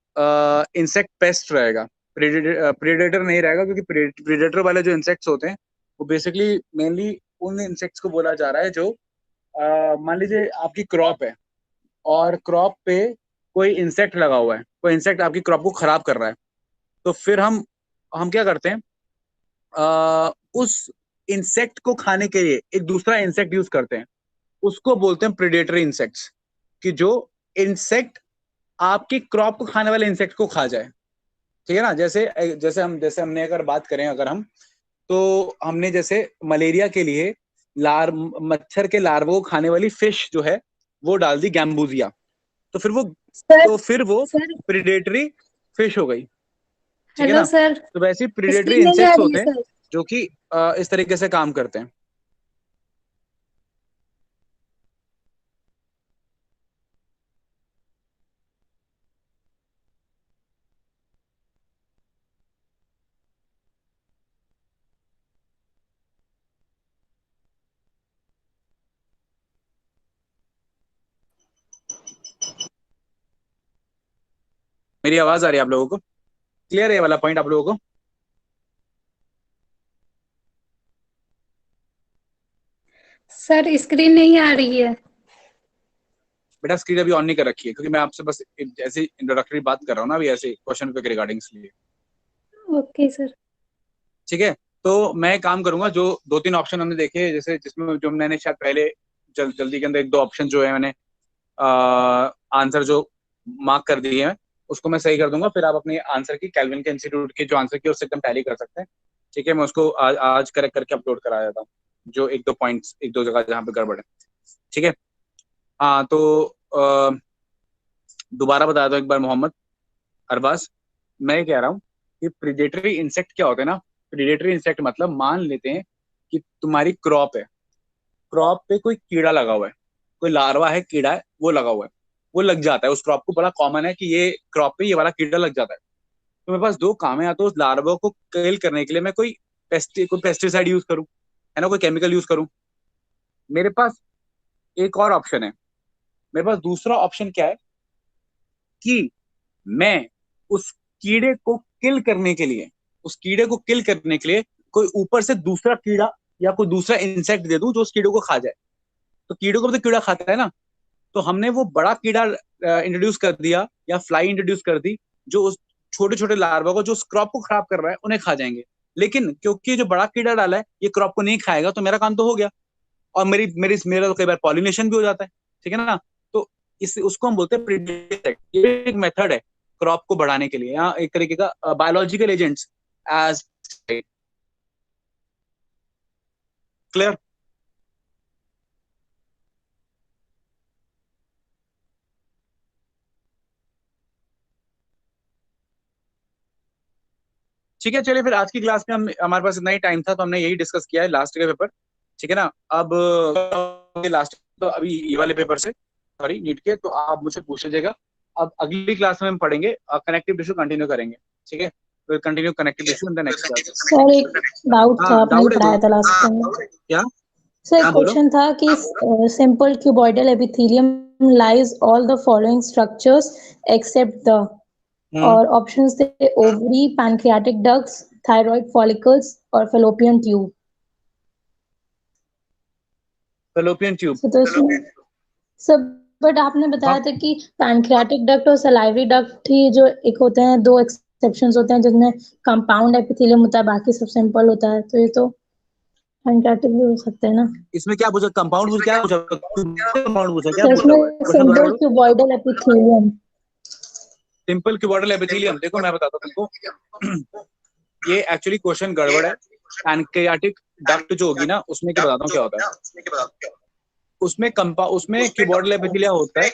इंसेक्ट पेस्ट रहेगा, प्रेडेटर नहीं रहेगा, क्योंकि प्रेडेटर वाले जो इंसेक्ट्स होते हैं वो बेसिकली मेनली उन इंसेक्ट्स को बोला जा रहा है जो मान लीजिए आपकी क्रॉप है और क्रॉप पे कोई इंसेक्ट लगा हुआ है, कोई इंसेक्ट आपकी क्रॉप को खराब कर रहा है, तो फिर हम क्या करते हैं, उस इंसेक्ट को खाने के लिए एक दूसरा इंसेक्ट यूज करते हैं, उसको बोलते हैं प्रेडेटरी इंसेक्ट्स, कि जो इंसेक्ट आपकी क्रॉप को खाने वाले इंसेक्ट को खा जाए, ठीक है ना। जैसे जैसे हमने अगर बात करें, अगर हम, तो हमने जैसे मलेरिया के लिए मच्छर के लार्वा को खाने वाली फिश जो है वो डाल दी, गैम्बूजिया, तो फिर वो प्रेडेटरी फिश हो गई, ठीक है हेलो ना। सर, तो वैसे प्रेडेटरी स्क्रीन नहीं आ इंसेक्ट्स रही होते है हैं सर। जो कि इस तरीके से काम करते हैं। मेरी आवाज आ रही है आप लोगों को? क्लियर है ये वाला पॉइंट आप लोगों को? सर स्क्रीन नहीं आ रही है। बेटा स्क्रीन अभी ऑन नहीं कर रखी है, क्योंकि मैं आपसे बस ऐसे इंट्रोडक्टरी बात कर रहा हूँ ना अभी, ऐसे क्वेश्चन पे रिगार्डिंग, इसलिए। Okay sir. ठीक है, तो मैं एक काम करूंगा, जो 2-3 ऑप्शन हमने देखे, जैसे जिसमें जो मैंने शायद पहले जल्दी के अंदर 1-2 ऑप्शन जो है मैंने आंसर जो मार्क कर दिए हैं, उसको मैं सही कर दूंगा, फिर आप अपने आंसर की कैल्विन के इंस्टीट्यूट के जो आंसर की उससे एकदम टैली कर सकते हैं, ठीक है। मैं उसको आज करेक्ट करके अपलोड करा देता हूँ, जो 1-2 पॉइंट्स, 1-2 जगह जहाँ पे गड़बड़ है, ठीक है। हाँ तो दोबारा बता दो एक बार मोहम्मद अरबाज, मैं ये कह रहा हूँ कि प्रीडेटरी इंसेक्ट क्या होते हैं ना। प्रीडेटरी इंसेक्ट मतलब, मान लेते हैं कि तुम्हारी क्रॉप है, क्रॉप पे कोई कीड़ा लगा हुआ है, कोई लार्वा है, कीड़ा है, वो लगा हुआ है, वो लग जाता है उस क्रॉप को, बड़ा कॉमन है कि ये क्रॉप पे ये वाला कीड़ा लग जाता है। तो मेरे पास 2 काम है, या तो उस लार्वा को किल करने के लिए मैं कोई पेस्टिसाइड यूज करूं, है ना, कोई केमिकल यूज करूं। मेरे पास एक और ऑप्शन है, मेरे पास दूसरा ऑप्शन क्या है, कि मैं उस कीड़े को किल करने के लिए, उस कीड़े को किल करने के लिए कोई ऊपर से दूसरा कीड़ा या कोई दूसरा इंसेक्ट दे दूं जो उस कीड़े को खा जाए। तो कीड़े को भी तो कीड़ा खाता है ना, तो हमने वो बड़ा कीड़ा इंट्रोड्यूस कर दिया या फ्लाई इंट्रोड्यूस कर दी, जो उस छोटे छोटे लार्वा को जो उस क्रॉप को खराब कर रहा है उन्हें खा जाएंगे। लेकिन क्योंकि जो बड़ा कीड़ा डाला है ये क्रॉप को नहीं खाएगा, तो मेरा काम तो हो गया, और मेरा तो कई बार पॉलिनेशन भी हो जाता है, ठीक है ना। तो इस उसको हम बोलते हैं प्रीडेटर। ये एक मेथड है क्रॉप को बढ़ाने के लिए, या एक तरीके का बायोलॉजिकल एजेंट्स एज क्लियर। ठीक है, चलिए फिर आज की क्लास में हमारे पास इतना ही टाइम था, तो हमने यही डिस्कस किया है लास्ट के पेपर, ठीक है ना। अब लास्ट तो अभी ये वाले पेपर से, सॉरी नीट के, तो आप मुझे पूछ लीजिएगा। अब अगली क्लास में हम पढ़ेंगे कनेक्टिव टिश्यू, कंटिन्यू करेंगे, ठीक है। Will continue connective tissue in the next class. Sir एक डाउट था, हाँ आपने डाउट है पढ़ाया तो था लास्ट टाइम। क्या? सर हाँ बोलो। क्वेश्चन था कि simple cuboidal epithelium lies all the following structures except the, और ऑप्शंस थे ovary, pancreatic ducts, thyroid follicles और फैलोपियन ट्यूब। Fallopian tube. तो इसमें सब, बट आपने बताया था कि पैनक्रियाटिक डक्ट और सलाइवरी डक्ट ही जो एक होते हैं, 2 एक्सेप्शंस होते हैं जिसमें कंपाउंड एपिथेलियम होता है, बाकी सब सिंपल होता है, तो ये तो पैनक्रियाटिक भी हो सकते हैं ना। इसमें क्या पूछा, कंपाउंड पूछा, क्या पूछा, कंपाउंड पूछा, क्या तो पूछा हुआ है इसमें क्वेश्चन दोबारा सिंपल बोलो। Cuboidal epithelium. Simple cuboidal epithelium, देखो मैं बताता हूँ तुमको, ये एक्चुअली क्वेश्चन गड़बड़ है। पैनक्रियाटिक डक्ट जो होगी ना, उसमें क्या बताता हूँ क्या होता है। उसमें क्यूबॉइडल एपिथेलियम होता है,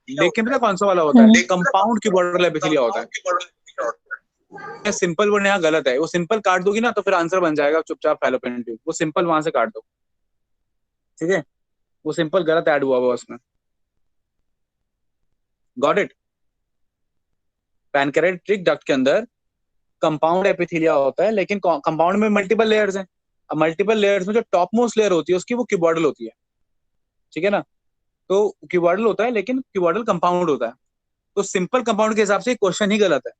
लेकिन पता कौन सा वाला होता है, कंपाउंड क्यूबॉइडल एपिथेलिया होता है। सिंपल वर्ड यहाँ गलत है, वो सिंपल काट दोगी ना तो फिर आंसर बन जाएगा चुपचाप फैलोपियन ट्यूब, वो सिंपल वहां से काट दो, ठीक है। वो सिंपल गलत ऐड हुआ हुआ उसमें। Got it. पैनक्रेटिक डक्ट के अंदर कंपाउंड एपिथेलिया होता है, लेकिन कंपाउंड में मल्टीपल लेयर्स हैं। अब मल्टीपल लेयर्स में जो टॉप मोस्ट लेयर होती है उसकी वो क्यूबॉइडल होती है, ठीक है ना। तो क्यूबॉइडल होता है लेकिन क्यूबॉइडल कंपाउंड होता है। तो सिंपल कंपाउंड के हिसाब से क्वेश्चन ही गलत है,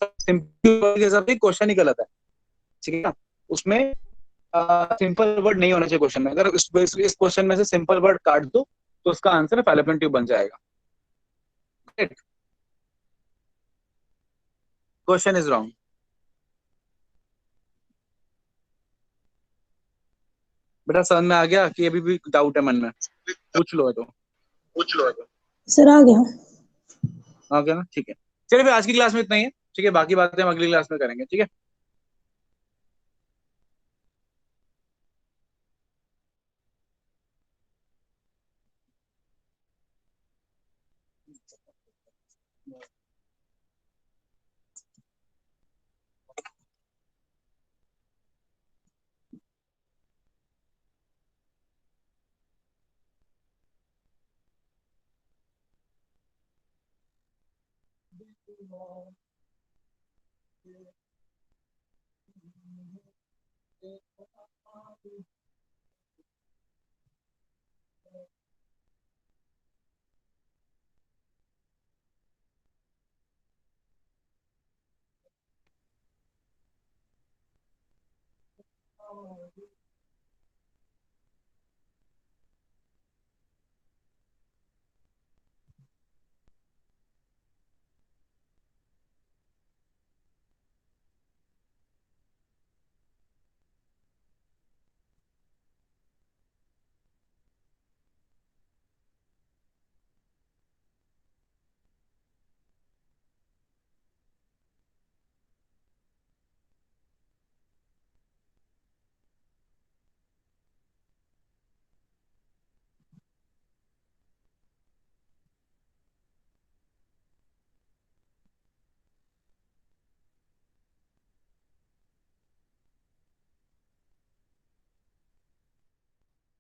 सिंपल के हिसाब से क्वेश्चन ही गलत है, ठीक है ना। उसमें सिंपल वर्ड नहीं होना चाहिए क्वेश्चन में। अगर इस क्वेश्चन में से सिंपल वर्ड काट दो तो उसका आंसर फैलोपियन ट्यूब बन जाएगा। Question is wrong. बेटा समझ में आ गया कि अभी भी डाउट है मन में? पूछ लो है तो। सर आ गया। आ गया ना, ठीक है। चलिए फिर आज की क्लास में इतना ही है, ठीक है। बाकी बातें हम अगली क्लास में करेंगे, ठीक है।